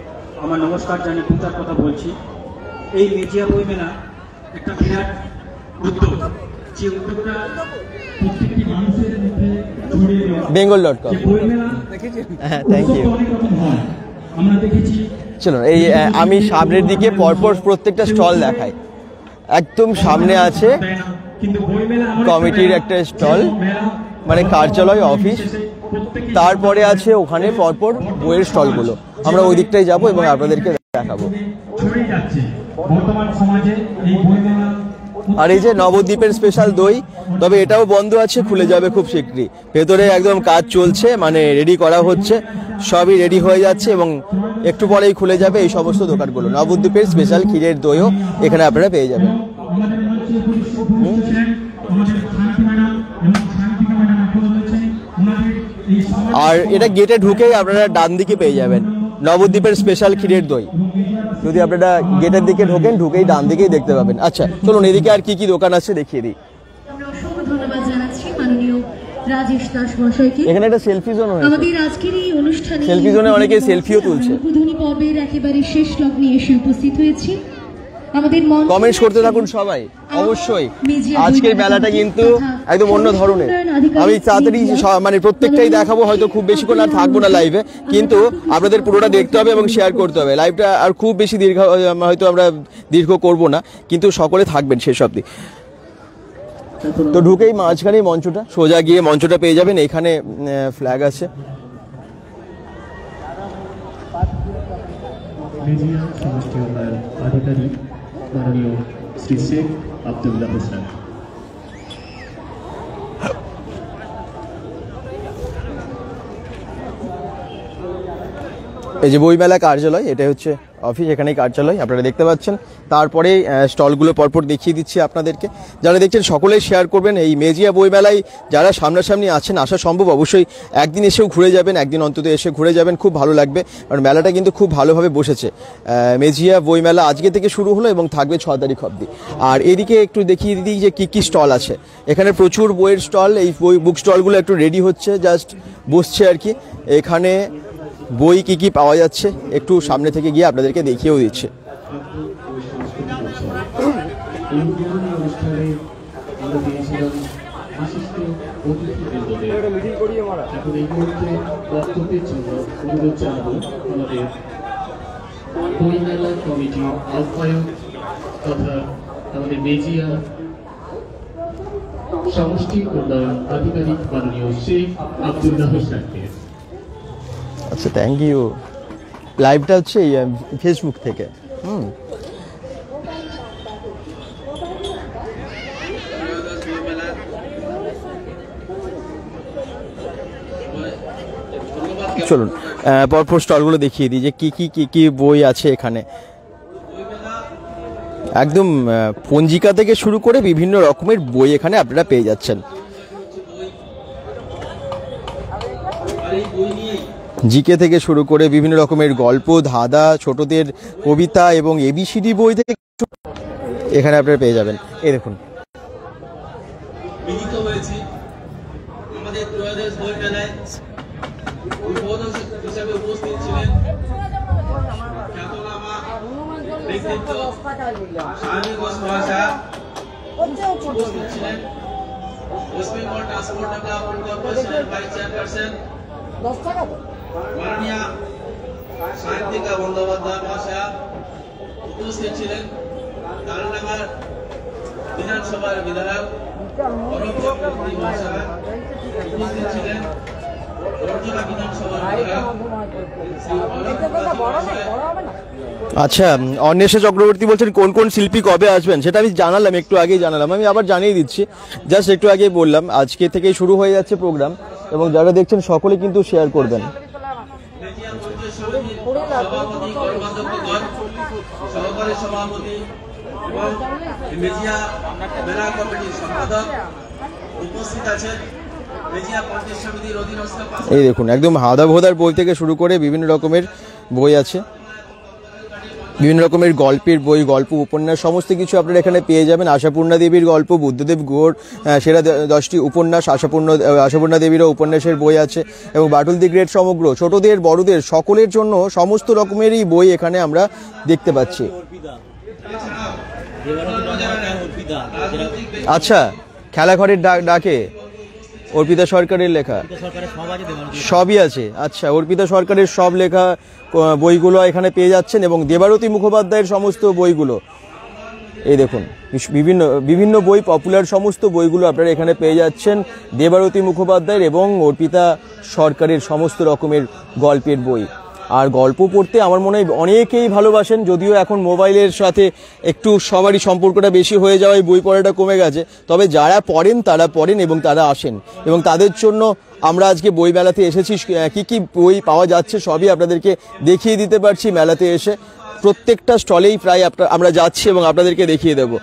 আমার নমস্কার জানিয়ে কৃতার কথা বলছি। এই মেজিয়া বই মেলা একটা বিরাট উদ্যোগ, যে উদ্যোগটা প্রত্যেকটি মানুষের মধ্যে ছড়িয়ে দেওয়া।
bengal.com, হ্যাঁ থ্যাংক ইউ।
আমরা দেখেছি,
চলুন এই আমি সামনের দিকে পরপর প্রত্যেকটা স্টল দেখাই। একদম সামনে আছে কমিটির একটা স্টল, মানে কার্যালয়, অফিস, তারপরে আছে ওখানে পরপর বইয়ের স্টলগুলো। আমরা ওই দিকটাই যাবো এবং আপনাদেরকে দেখাবো। আর এই যে নবদ্বীপের স্পেশাল দই, তবে এটাও বন্ধ আছে, খুলে যাবে খুব শীঘ্রই। ভেতরে একদম কাজ চলছে, মানে রেডি করা হচ্ছে, সবই রেডি হয়ে যাচ্ছে, এবং একটু পরেই খুলে যাবে এই সমস্ত দোকানগুলো। নবদ্বীপের স্পেশাল ক্ষীরের দইও এখানে আপনারা পেয়ে যাবেন। আর এটা গেটে ঢুকেই আপনারা ডান দিকে পেয়ে যাবেন নবদ্বীপের স্পেশাল ক্ষীরের দই। যদি আপনারা গেটের দিকে ঢোকেন, ঢুকেই ডান দিকেই দেখতে পাবেন। আচ্ছা চলুন এদিকে আর কি দোকান আছে দেখিয়ে দিই।
ধন্যবাদ জানাচ্ছি মাননীয় রাজেশ দাস মশাইকে।
এখানে একটা সেলফি জোন হয়েছে,
আমাদের আজকের এই অনুষ্ঠানে
সেলফি জোনে অনেকে সেলফিও তুলছে।
উদ্বোধনী পর্বের একেবারে শেষ লগ্নে এসে উপস্থিত হয়েছি। আমাদের
কমেন্টস করতে থাকুন সবাই অবশ্যই। আজকের মেলাটা কিন্তু একদম অন্য ধরনের। আমি তাড়াতাড়ি মানে প্রত্যেকটাই দেখাবো, হয়তো খুব বেশিক্ষণ আর থাকবো না লাইভে, কিন্তু আপনাদের পুরোটা দেখতে হবে এবং শেয়ার করতে হবে। লাইভটা আর খুব বেশি হয়তো আমরা দীর্ঘ করব না, কিন্তু সকলে থাকবেন শেষ অবধি। তো ঢুকেই মাঝখানে মঞ্চটা, সোজা গিয়ে মঞ্চটা পেয়ে যাবেন। এখানে ফ্ল্যাগ আছে।
মাননীয় শ্রী শেখ আব্দুল্লাহ হোসেন।
এই যে বইমেলা কার্যালয়, এটা হচ্ছে অফিস, এখানেই কার্যালয় আপনারা দেখতে পাচ্ছেন। তারপরে স্টলগুলো পরপর দেখিয়ে দিচ্ছি আপনাদেরকে। যারা দেখছেন সকলেই শেয়ার করবেন। এই মেজিয়া বইমেলায় যারা সামনাসামনি আছেন, আসা সম্ভব অবশ্যই একদিন এসেও ঘুরে যাবেন, একদিন অন্তত এসে ঘুরে যাবেন, খুব ভালো লাগবে। কারণ মেলাটা কিন্তু খুব ভালোভাবে বসেছে। মেজিয়া বইমেলা আজকে থেকে শুরু হলো এবং থাকবে 6 তারিখ অবধি। আর এদিকে একটু দেখিয়ে দিই যে কী স্টল আছে। এখানে প্রচুর বইয়ের স্টল, এই বুক স্টলগুলো একটু রেডি হচ্ছে, জাস্ট বসছে আর কি। এখানে বই কি পাওয়া যাচ্ছে একটু সামনে থেকে গিয়ে আপনাদেরকে দেখিয়েও দিচ্ছে।
সমষ্টি উন্নয়ন আধিকারিক মাননীয় শেখ আব্দুল্লাহ হোসেনকে।
আচ্ছা থ্যাংক ইউ। লাইভটা হচ্ছে ফেসবুক থেকে। চলুন পরপর স্টলগুলো দেখিয়ে দিই যে কি বই আছে এখানে। একদম পঞ্জিকা থেকে শুরু করে বিভিন্ন রকমের বই এখানে আপনারা পেয়ে যাচ্ছেন। জিকে থেকে শুরু করে বিভিন্ন রকমের গল্প, ধাঁধা, ছোটদের কবিতা এবং এবিসিডি বই থেকে এখানে আপনারা পেয়ে যাবেন। এই দেখুন
আমাদের ত্রয়োদশ বই মেলায় উদ্বোধক হিসেবে উপস্থিত ছিলেন খ্যাতনামা ব্যক্তিত্ব সায়নী ঘোষ মহাশয়, উপস্থিত ছিলেন ওয়েস্ট বেঙ্গল ট্রান্সপোর্ট ডেভেলপমেন্ট কর্পোরেশনের ভাইস চেয়ারপারসন মাননীয়া সাহিত্যিকা বন্দ্যোপাধ্যায় মহাশয়, উপস্থিত ছিলেন তালডাঙ্গার বিধানসভার বিধায়ক অরূপ চক্রবর্তী মহাশয়, উপস্থিত ছিলেন বর্জনা বিধানসভার বিধায়ক শ্রী অরূপ মহাশয়।
আচ্ছা, অন্বেষা চক্রবর্তী বলছেন কোন কোন শিল্পী কবে আসবেন, সেটা আমি জানালাম, একটু আগেই জানালাম, আমি আবার জানিয়ে দিচ্ছি, জাস্ট একটু আগেই বললাম। আজকে থেকেই শুরু হয়ে যাচ্ছে প্রোগ্রাম এবং যারা দেখছেন সকলে কিন্তু শেয়ার করবেন।
সভাপতি কর্মাধ্যক্ষগণ, সহকারী সভাপতি এবং মেজিয়া মেলা কমিটির সম্পাদক উপস্থিত আছেন। মেজিয়া পঞ্চায়েত সমিতির অধীনস্থ
এই দেখুন একদম হাদা ভোদার বই থেকে শুরু করে বিভিন্ন রকমের বই আছে, বিভিন্ন রকমের গল্পের বই, গল্প, উপন্যাস, সমস্ত কিছু আপনারা এখানে পেয়ে যাবেন। আশাপূর্ণা দেবীর গল্প, বুদ্ধদেব গুহর সেরা 10টি উপন্যাস, আশাপূর্ণা দেবীরও উপন্যাসের বই আছে এবং বাটুল দি গ্রেট সমগ্র, ছোটদের বড়দের সকলের জন্য সমস্ত রকমেরই বই এখানে আমরা দেখতে পাচ্ছি। আচ্ছা, খেলাঘরের ডাকে অর্পিতা সরকারের লেখা সবই আছে। আচ্ছা, অর্পিতা সরকারের সব লেখা বইগুলো এখানে পেয়ে যাচ্ছেন এবং দেবারতী মুখোপাধ্যায়ের সমস্ত বইগুলো, এই দেখুন বিভিন্ন বই, পপুলার সমস্ত বইগুলো আপনারা এখানে পেয়ে যাচ্ছেন দেবারতী মুখোপাধ্যায়ের এবং অর্পিতা সরকারের সমস্ত রকমের গল্পের বই। আর গল্প পড়তে আমার মনে হয় অনেকেই ভালোবাসেন, যদিও এখন মোবাইলের সাথে একটু সবারই সম্পর্কটা বেশি হয়ে যাওয়ায় বই পড়াটা কমে গেছে, তবে যারা পড়েন তারা পড়েন এবং তারা আসেন এবং তাদের জন্য আমরা আজকে বই মেলাতে এসেছি। কি বই পাওয়া যাচ্ছে সবই আপনাদেরকে দেখিয়ে দিতে পারছি মেলাতে এসে। প্রত্যেকটা স্টলেই প্রায় আমরা যাচ্ছি এবং আপনাদেরকে দেখিয়ে দেবো।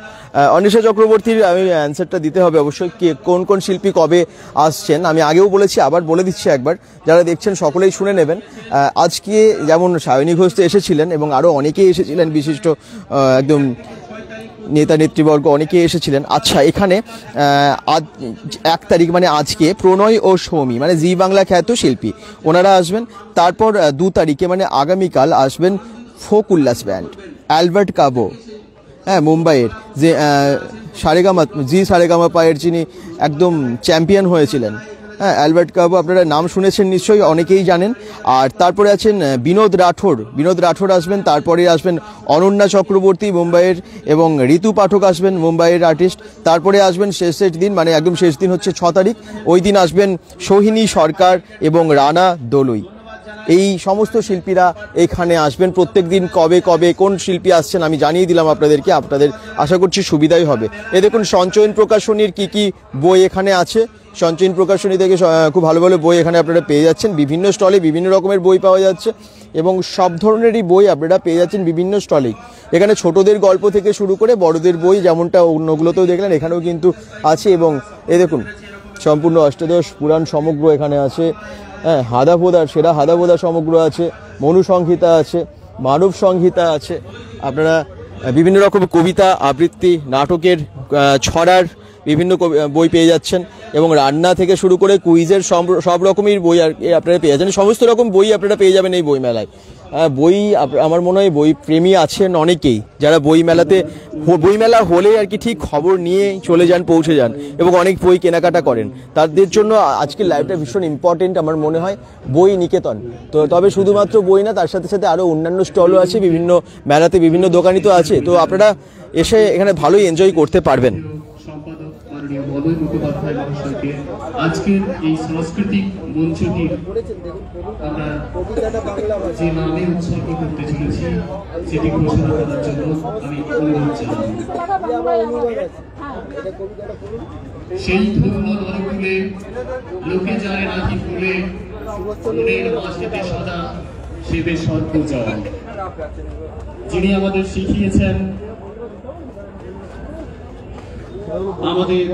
অন্বেষা চক্রবর্তীর আমি অ্যান্সারটা দিতে হবে অবশ্যই, কোন কোন শিল্পী কবে আসছেন আমি আগেও বলেছি, আবার বলে দিচ্ছি একবার, যারা দেখছেন সকলেই শুনে নেবেন। আজকে যেমন সায়নী ঘোষ এসেছিলেন এবং আরও অনেকেই এসেছিলেন, বিশিষ্ট একদম নেতা নেতৃবর্গ অনেকেই এসেছিলেন। আচ্ছা, এখানে 1 তারিখ মানে আজকে প্রণয় ও সৌমি মানে জি বাংলা খ্যাত শিল্পী ওনারা আসবেন। তারপর 2 তারিখে মানে আগামীকাল আসবেন ফোক উল্লাস ব্যান্ড অ্যালবার্ট কাবো, হ্যাঁ, মুম্বাইয়ের যে সারেগামা পায়ের যিনি একদম চ্যাম্পিয়ন হয়েছিলেন, হ্যাঁ, অ্যালবার্ট কাবো, আপনারা নাম শুনেছেন নিশ্চয়ই, অনেকেই জানেন। আর তারপরে আছেন বিনোদ রাঠোর আসবেন। তারপরে আসবেন অনন্যা চক্রবর্তী মুম্বাইয়ের এবং ঋতু পাঠক আসবেন মুম্বাইয়ের আর্টিস্ট। তারপরে আসবেন শেষের দিন মানে একদম শেষ দিন হচ্ছে 6 তারিখ, ওই দিন আসবেন সোহিনী সরকার এবং রানা দলুই। এই সমস্ত শিল্পীরা এখানে আসবেন। প্রত্যেক দিন কবে কোন শিল্পী আসছেন আমি জানিয়ে দিলাম আপনাদেরকে, আপনাদের আশা করছি সুবিধাই হবে। এ দেখুন সঞ্চয়ন প্রকাশনীর কি বই এখানে আছে, সঞ্চয়ন প্রকাশনী থেকে খুব ভালো ভালো বই এখানে আপনারা পেয়ে যাচ্ছেন। বিভিন্ন স্টলে বিভিন্ন রকমের বই পাওয়া যাচ্ছে এবং সব ধরনেরই বই আপনারা পেয়ে যাচ্ছেন বিভিন্ন স্টলেই। এখানে ছোটদের গল্প থেকে শুরু করে বড়দের বই যেমনটা অন্যগুলোতেও দেখলেন এখানেও কিন্তু আছে। এবং এই দেখুন সম্পূর্ণ অষ্টাদশ পুরাণ সমগ্র এখানে আছে, হ্যাঁ, সেরা হাদাবোদা সমগ্র আছে, মনু সংহিতা আছে, মানব সংহিতা আছে। আপনারা বিভিন্ন রকম কবিতা, আবৃত্তি, নাটকের ছড়ার বিভিন্ন বই পেয়ে যাচ্ছেন এবং রান্না থেকে শুরু করে কুইজের সব রকমের বই আপনারা পেয়ে যাচ্ছেন। সমস্ত রকম বই আপনারা পেয়ে যাবেন এই বই মেলায়। বই আমার মনে হয় বই প্রেমী আছেন অনেকেই, যারা বই মেলা হলে আর কি ঠিক খবর নিয়ে চলে যান, পৌঁছে যান এবং অনেক বই কেনাকাটা করেন। তাদের জন্য আজকের লাইভটা ভীষণ ইম্পর্টেন্ট আমার মনে হয়। বই নিকেতন তো তবে শুধুমাত্র বই না, তার সাথে সাথে আরও অন্যান্য স্টলও আছে বিভিন্ন মেলাতে, বিভিন্ন দোকানই তো আছে, তো আপনারা এসে এখানে ভালোই এনজয় করতে পারবেন।
মলয় মুখোপাধ্যায় মহাশয়কে আজকের এই সাংস্কৃতিক মঞ্চটির আমরা যে নামে উৎসর্গ করতে চলেছি সেটি ঘোষণা করার জন্য আমি অনুরোধ জানাই। সেই ধূর্ণ নরকুলে লোকে যায় নাকি ফুলে, মনের মাঝেতে সদা সেবে সর্বজল, যিনি আমাদের শিখিয়েছেন আমাদের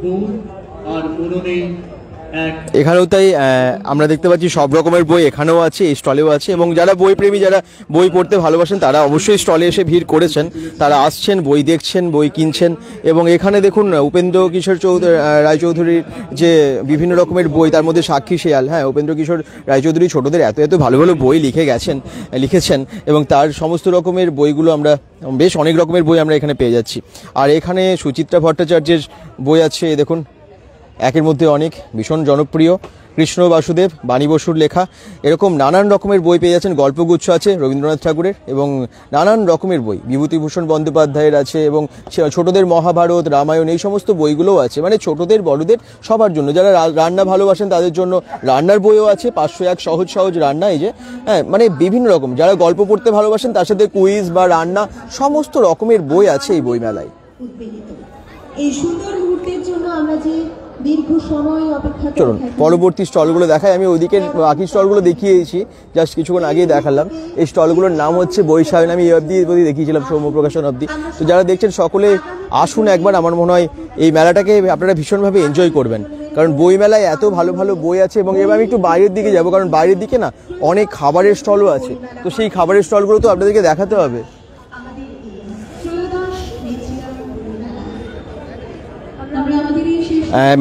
মন আর মননে এক।
এখানেও তাই আমরা দেখতে পাচ্ছি সব রকমের বই এখানেও আছে, এই স্টলেও আছে, এবং যারা বই প্রেমী, যারা বই পড়তে ভালোবাসেন, তারা অবশ্যই স্টলে এসে ভিড় করেছেন, তারা আসছেন, বই দেখছেন, বই কিনছেন। এবং এখানে দেখুন উপেন্দ্র কিশোর রায়চৌধুরীর যে বিভিন্ন রকমের বই, তার মধ্যে সাক্ষী শেয়াল, হ্যাঁ, উপেন্দ্র কিশোর রায়চৌধুরী ছোটদের এত এত ভালো ভালো বই লিখেছেন, এবং তার সমস্ত রকমের বইগুলো আমরা বেশ অনেক রকমের বই আমরা এখানে পেয়ে যাচ্ছি। আর এখানে সুচিত্রা ভট্টাচার্যের বই আছে, দেখুন, একের মধ্যে অনেক ভীষণ জনপ্রিয়, কৃষ্ণ বাসুদেব, বাণী বসুর লেখা, এরকম নানান রকমের বই পেয়ে যাচ্ছেন। গল্পগুচ্ছ আছে রবীন্দ্রনাথ ঠাকুরের, এবং নানান রকমের বই বিভূতিভূষণ বন্দ্যোপাধ্যায়ের আছে, এবং ছোটদের মহাভারত, রামায়ণ, এই সমস্ত বইগুলোও আছে। মানে ছোটদের বড়দের সবার জন্য, যারা রান্না ভালোবাসেন তাদের জন্য রান্নার বইও আছে, 501 সহজ সহজ রান্না, এই যে, হ্যাঁ, মানে বিভিন্ন রকম, যারা গল্প পড়তে ভালোবাসেন তার সাথে কুইজ বা রান্না, সমস্ত রকমের বই আছে এই বইমেলায়।
এই সুন্দর মুহূর্তের জন্য আমরা যে দীর্ঘ সময় অপেক্ষা করে
চলুন পরবর্তী স্টলগুলো দেখাই। আমি ওইদিকে বাকি স্টলগুলো দেখিয়েছি, জাস্ট কিছুক্ষণ আগেই দেখালাম। এই স্টলগুলোর নাম হচ্ছে বৈশাখী, আমি এই অবধি দেখিয়েছিলাম সৌম্য প্রকাশন অবধি। তো যারা দেখছেন সকলে আসুন একবার, আমার মনে হয় এই মেলাটাকে আপনারা ভীষণভাবে এনজয় করবেন, কারণ বই মেলায় এত ভালো ভালো বই আছে। এবং এবার আমি একটু বাইরের দিকে যাব, কারণ বাইরের দিকে না অনেক খাবারের স্টলও আছে, তো সেই খাবারের স্টলগুলো তো আপনাদেরকে দেখাতে হবে।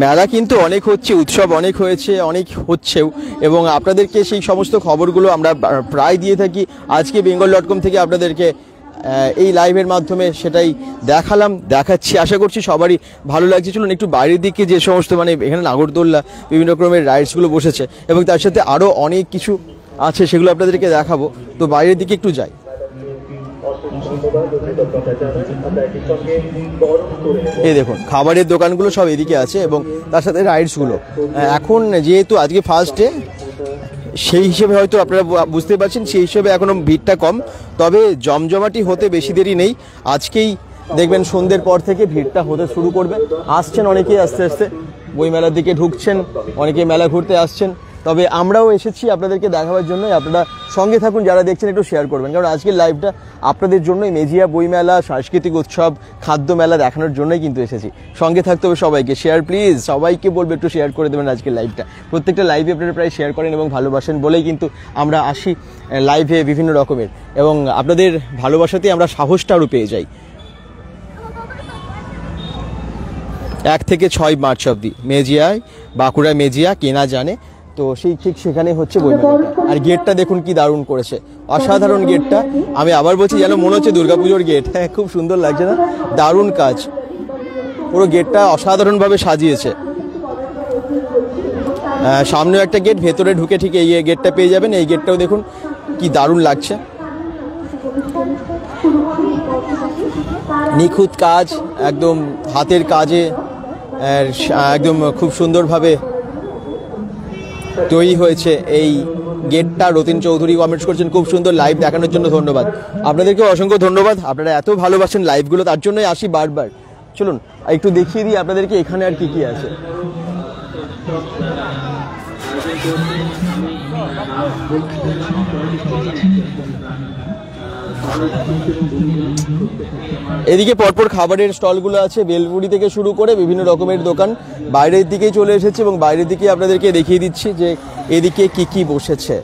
মেলা কিন্তু অনেক হচ্ছে, উৎসব অনেক হয়েছে, অনেক হচ্ছেও, এবং আপনাদেরকে সেই সমস্ত খবরগুলো আমরা প্রায় দিয়ে থাকি। আজকে bengal.com থেকে আপনাদেরকে এই লাইভের মাধ্যমে সেটাই দেখাচ্ছি। আশা করছি সবারই ভালো লাগছে। চলুন একটু বাইরের দিকে, যে সমস্ত মানে এখানে নাগরদোল্লা, বিভিন্ন রকমের রাইডসগুলো বসেছে, এবং তার সাথে আরও অনেক কিছু আছে, সেগুলো আপনাদেরকে দেখাবো। তো বাইরের দিকে একটু যাই। এই দেখুন খাবারের দোকানগুলো সব এদিকে আছে, এবং তার সাথে রাইডসগুলো। এখন যেহেতু আজকে ফার্স্ট ডে, সেই হিসেবে হয়তো আপনারা বুঝতে পারছেন, সেই হিসেবে এখনো ভিড়টা কম, তবে জমজমাটি হতে বেশি দেরি নেই। আজকেই দেখবেন সন্ধ্যের পর থেকে ভিড়টা হতে শুরু করবে। আসছেন অনেকেই আস্তে আস্তে বইমেলার দিকে ঢুকছেন, অনেকেই মেলা ঘুরতে আসছেন। তবে আমরাও এসেছি আপনাদেরকে দেখাবার জন্যই। আপনারা সঙ্গে থাকুন, যারা দেখছেন একটু শেয়ার করবেন, কারণ আজকের লাইভটা আপনাদের জন্যই, মেজিয়া বইমেলা, সাংস্কৃতিক উৎসব, খাদ্য মেলা দেখানোর জন্যই কিন্তু এসেছি। সঙ্গে থাকতে হবে সবাইকে। শেয়ার প্লিজ, সবাইকে বলবে একটু শেয়ার করে দেবেন আজকের লাইভটা। প্রত্যেকটা লাইভে আপনারা প্রায় শেয়ার করেন এবং ভালোবাসেন বলেই কিন্তু আমরা আসি লাইভে বিভিন্ন রকমের, এবং আপনাদের ভালোবাসাতেই আমরা সাহসটা আরও পেয়ে যাই। 1 থেকে 6 মার্চ অবধি মেজিয়ায়, বাঁকুড়া মেজিয়া কেনা জানে, তো সেই ঠিক সেখানে হচ্ছে বইমেলাটা। আর গেটটা দেখুন কি দারুণ করেছে, অসাধারণ গেটটা। আমি আবার বলছি, যেন মনে হচ্ছে দুর্গাপুজোর গেট। হ্যাঁ, খুব সুন্দর লাগছে না? দারুণ কাজ, পুরো গেটটা অসাধারণভাবে সাজিয়েছে। সামনেও একটা গেট, ভেতরে ঢুকে ঠিক এই গেটটা পেয়ে যাবেন। এই গেটটাও দেখুন কি দারুণ লাগছে, নিখুঁত কাজ, একদম হাতের কাজে, একদম খুব সুন্দরভাবে তৈরি হয়েছে এই গেটটা। রতিন চৌধুরী কমেন্টস করছেন, খুব সুন্দর লাইভ দেখানোর জন্য ধন্যবাদ। আপনাদেরকে অসংখ্য ধন্যবাদ, আপনারা এত ভালোবাসেন লাইভগুলো, তার জন্যই আসি বারবার। চলুন একটু দেখিয়ে দিই আপনাদেরকে এখানে আর কি কি আছে। এদিকে পরপর খাবারের স্টলগুলো আছে, বেলপুরি থেকে শুরু করে বিভিন্ন রকমের দোকান। বাইরের দিকেই চলে এসেছে, এবং বাইরের দিকে আপনাদেরকে দেখিয়ে দিচ্ছি যে এদিকে কি কি বসেছে।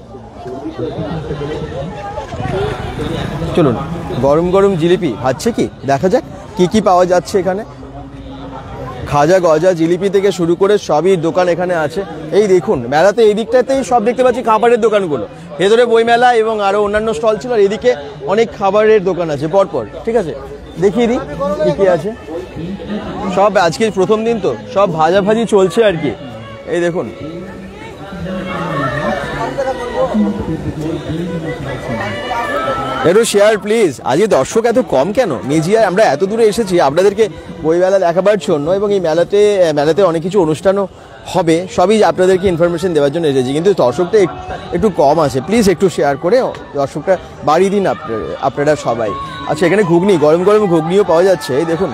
চলুন, গরম গরম জিলিপি ভাজছে কি, দেখা যাক কি কি পাওয়া যাচ্ছে এখানে। খাজা গজা জিলিপি থেকে শুরু করে সবই দোকান এখানে আছে। এই দেখুন মেলাতে এই দিকটাতেই সব দেখতে পাচ্ছি খাবারের দোকানগুলো, ভেতরে বইমেলা এবং আরও অন্যান্য স্টল ছিল, আর এদিকে অনেক খাবারের দোকান আছে পরপর। ঠিক আছে, দেখিয়ে দিই কী কী আছে। সব আজকে প্রথম দিন তো সব ভাজাভাজি চলছে আর কি। এই দেখুন, একটু শেয়ার প্লিজ। আজকে দর্শক এত কম কেন? মেজিয়ায় আমরা এত দূরে এসেছি আপনাদেরকে বইমেলা দেখাবার জন্য, এবং এই মেলাতে অনেক কিছু অনুষ্ঠানও হবে, সবই আপনাদেরকে ইনফরমেশন দেওয়ার জন্য এসেছি, কিন্তু দর্শকটা একটু কম আছে। প্লিজ একটু শেয়ার করে দর্শকটা বাড়িয়ে দিন আপনারা সবাই। আচ্ছা, এখানে ঘুগনি, গরম গরম ঘুগনিও পাওয়া যাচ্ছে। এই দেখুন,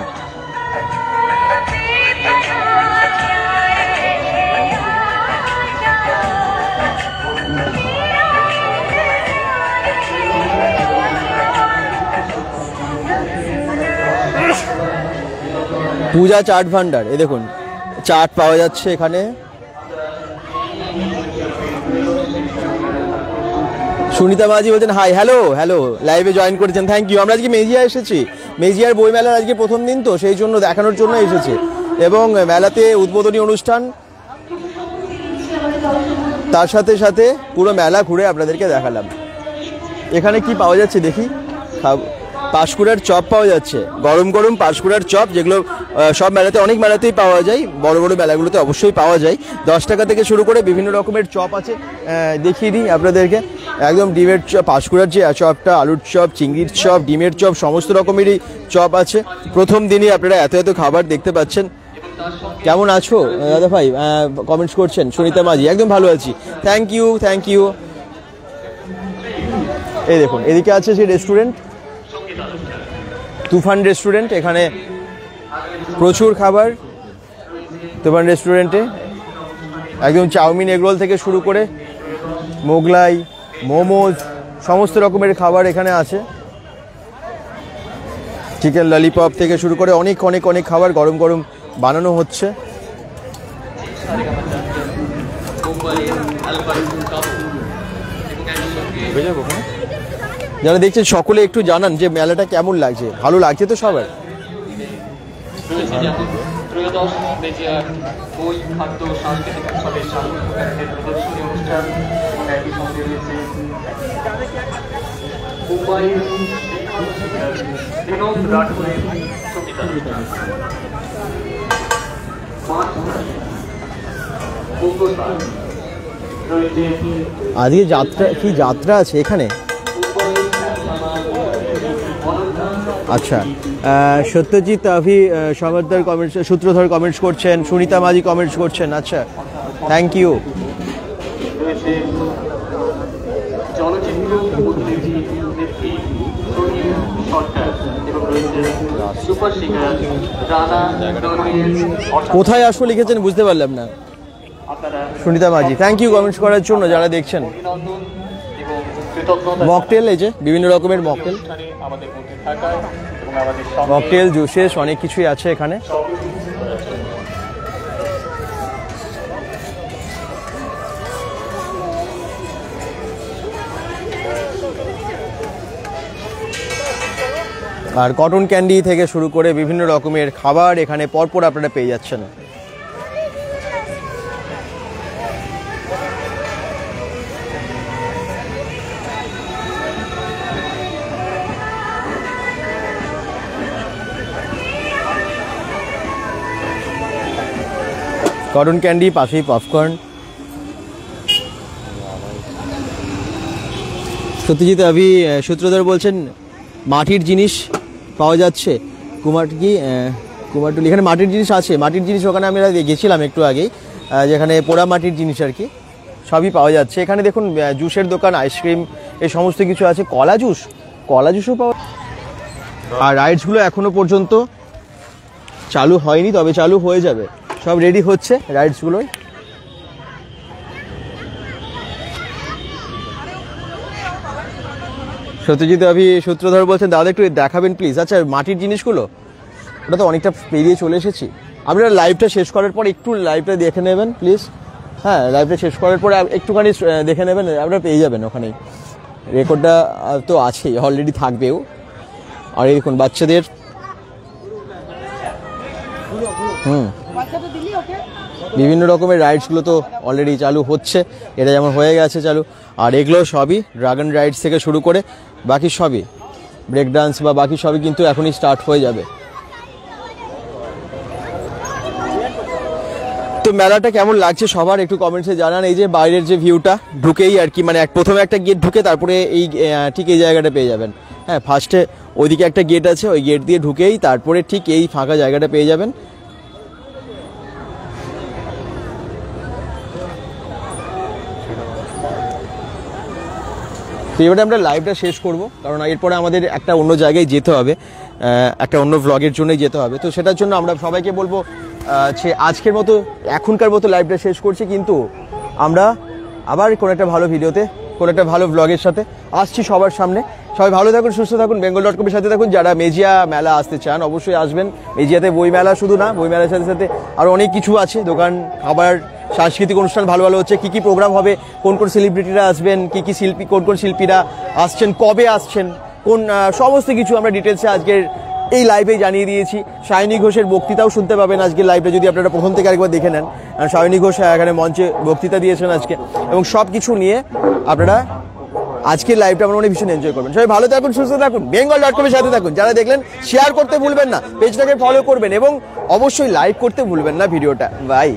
পূজা চাট ভান্ডার, এই দেখুন চাট পাওয়া যাচ্ছে এখানে। সুনিতা মাঝি বলছেন হাই, হ্যালো হ্যালো, লাইভে জয়েন করেছেন, থ্যাংক ইউ। আমরা আজকে মেজিয়া এসেছি, মেজিয়ার বইমেলার আজকে প্রথম দিন তো সেই জন্য দেখানোর জন্য এসেছি, এবং মেলাতে উদ্বোধনী অনুষ্ঠান, তার সাথে সাথে পুরো মেলা ঘুরে আপনাদেরকে দেখালাম। এখানে কি পাওয়া যাচ্ছে দেখি, পাঁশকুড়ার চপ পাওয়া যাচ্ছে, গরম গরম পাঁশকুড়ার চপ, যেগুলো সব মেলাতে, অনেক মেলাতেই পাওয়া যায়, বড় বড় মেলাগুলোতে অবশ্যই পাওয়া যায়। 10 টাকা থেকে শুরু করে বিভিন্ন রকমের চপ আছে, দেখিয়ে দিই আপনাদেরকে। একদম ডিমের চপ, পাঁশকুড়ার যে চপটা, আলুর চপ, চিংড়ির চপ, ডিমের চপ, সমস্ত রকমেরই চপ আছে। প্রথম দিনই আপনারা এত এত খাবার দেখতে পাচ্ছেন। কেমন আছো দাদা ভাই, কমেন্টস করছেন সুনিতা মাঝি, একদম ভালো আছি, থ্যাংক ইউ থ্যাংক ইউ। এই দেখুন এদিকে আছে সেই রেস্টুরেন্ট, তুফান রেস্টুরেন্ট, এখানে প্রচুর খাবার। তুফান রেস্টুরেন্টে একদম চাউমিন, এগরোল থেকে শুরু করে মোগলাই, মোমোজ, সমস্ত রকমের খাবার এখানে আছে। চিকেন ললিপপ থেকে শুরু করে অনেক অনেক অনেক খাবার গরম গরম বানানো হচ্ছে। যারা দেখছেন সকলে একটু জানান যে মেলাটা কেমন লাগছে, ভালো লাগছে তো সবার? আজকে যাত্রা, কি যাত্রা আছে এখানে? আচ্ছা, সত্যজিৎ আভি সমাদার কমেন্টস, সূত্রধর কমেন্টস করছেন, সুনিতা মাঝি কমেন্টস করছেন, আচ্ছা থ্যাংক ইউ। কোথায় আসবো লিখেছেন বুঝতে পারলাম না। সুনিতা মাঝি, থ্যাংক ইউ কমেন্টস করার জন্য যারা দেখছেন। মকটেল, এই যে বিভিন্ন রকমের মকটেল, মকটেল, জুসেস, অনেক কিছুই আছে এখানে। আর কটন ক্যান্ডি থেকে শুরু করে বিভিন্ন রকমের খাবার এখানে পরপর আপনারা পেয়ে যাচ্ছেন। কটন ক্যান্ডি, পাশেই পপকর্ন। সত্যজিৎ আভি সূত্রধর বলছেন মাটির জিনিস পাওয়া যাচ্ছে, কুমারটুলি, এখানে মাটির জিনিস আছে, মাটির জিনিস ওখানে আমরা গেছিলাম একটু আগেই, যেখানে পোড়া মাটির জিনিস আর কি সবই পাওয়া যাচ্ছে। এখানে দেখুন জুসের দোকান, আইসক্রিম, এই সমস্ত কিছু আছে, কলা জুসও পাওয়া। আর রাইডসগুলো এখনো পর্যন্ত চালু হয়নি, তবে চালু হয়ে যাবে, সব রেডি হচ্ছে রাইডসগুলোই। সত্যজিৎ আভি সূত্রধর বলছেন দাদা একটু দেখাবেন প্লিজ। আচ্ছা, মাটির জিনিসগুলো ওটা তো অনেকটা পেরিয়ে চলে এসেছি, আপনারা লাইভটা শেষ করার পর একটু লাইভটা দেখে নেবেন প্লিজ। হ্যাঁ, লাইভটা শেষ করার পরে একটুখানি দেখে নেবেন, আপনারা পেয়ে যাবেন ওখানেই, রেকর্ডটা তো আছেই, অলরেডি থাকবেও। আর এই দেখুন বাচ্চাদের, বিভিন্ন রকমের রাইডসগুলো তো অলরেডি চালু হচ্ছে, এটা যেমন হয়ে গেছে চালু। আর এগুলো সবই ড্রাগন রাইডস থেকে শুরু করে বাকি সবই, ব্রেক ডান্স বা বাকি সবই কিন্তু এখনই স্টার্ট হয়ে যাবে। তো মেলাটা কেমন লাগছে সবার একটু কমেন্টসে জানান। এই যে বাইরের যে ভিউটা ঢুকেই আর কি, মানে প্রথমে একটা গেট ঢুকে তারপরে এই ঠিক এই জায়গাটা পেয়ে যাবেন। হ্যাঁ, ফার্স্টে ওইদিকে একটা গেট আছে, ওই গেট দিয়ে ঢুকেই তারপরে ঠিক এই ফাঁকা জায়গাটা পেয়ে যাবেন। তো এবারে আমরা লাইভটা শেষ করব, কারণ এরপরে আমাদের একটা অন্য জায়গায় যেতে হবে, একটা অন্য ভ্লগের জন্যই যেতে হবে। তো সেটার জন্য আমরা সবাইকে বলবো যে আজকের মতো, এখনকার মতো লাইভটা শেষ করছি, কিন্তু আমরা আবার কোনো একটা ভালো ভিডিওতে, কোনো একটা ভালো ভ্লগের সাথে আসছি সবার সামনে। সবাই ভালো থাকুন, সুস্থ থাকুন, bengal.com-এর সাথে থাকুন। যারা মেজিয়া মেলা আসতে চান অবশ্যই আসবেন। মেজিয়াতে বই মেলা শুধু না, বই মেলার সাথে সাথে আরও অনেক কিছু আছে, দোকান, খাবার, সাংস্কৃতিক অনুষ্ঠান ভালো ভালো হচ্ছে। কী কী প্রোগ্রাম হবে, কোন কোন সেলিব্রিটিরা আসবেন, কী কী শিল্পী, কোন কোন শিল্পীরা আসছেন, কবে আসছেন, কোন সমস্ত কিছু আমরা ডিটেলসে আজকের এই লাইভে জানিয়ে দিয়েছি। সায়নী ঘোষের বক্তৃতাও শুনতে পাবেন আজকের লাইভে, যদি আপনারা প্রথম থেকে আরেকবার দেখে নেন। সায়নী ঘোষ এখানে মঞ্চে বক্তৃতা দিয়েছেন আজকে, এবং সব কিছু নিয়ে আপনারা আজকের লাইভটা আমরা অনেক ভীষণ এনজয় করবেন। সবাই ভালো থাকুন, সুস্থ থাকুন, bengal.com-এর সাথে থাকুন। যারা দেখলেন শেয়ার করতে ভুলবেন না, পেজটাকে ফলো করবেন এবং অবশ্যই লাইক করতে ভুলবেন না ভিডিওটা। বাই।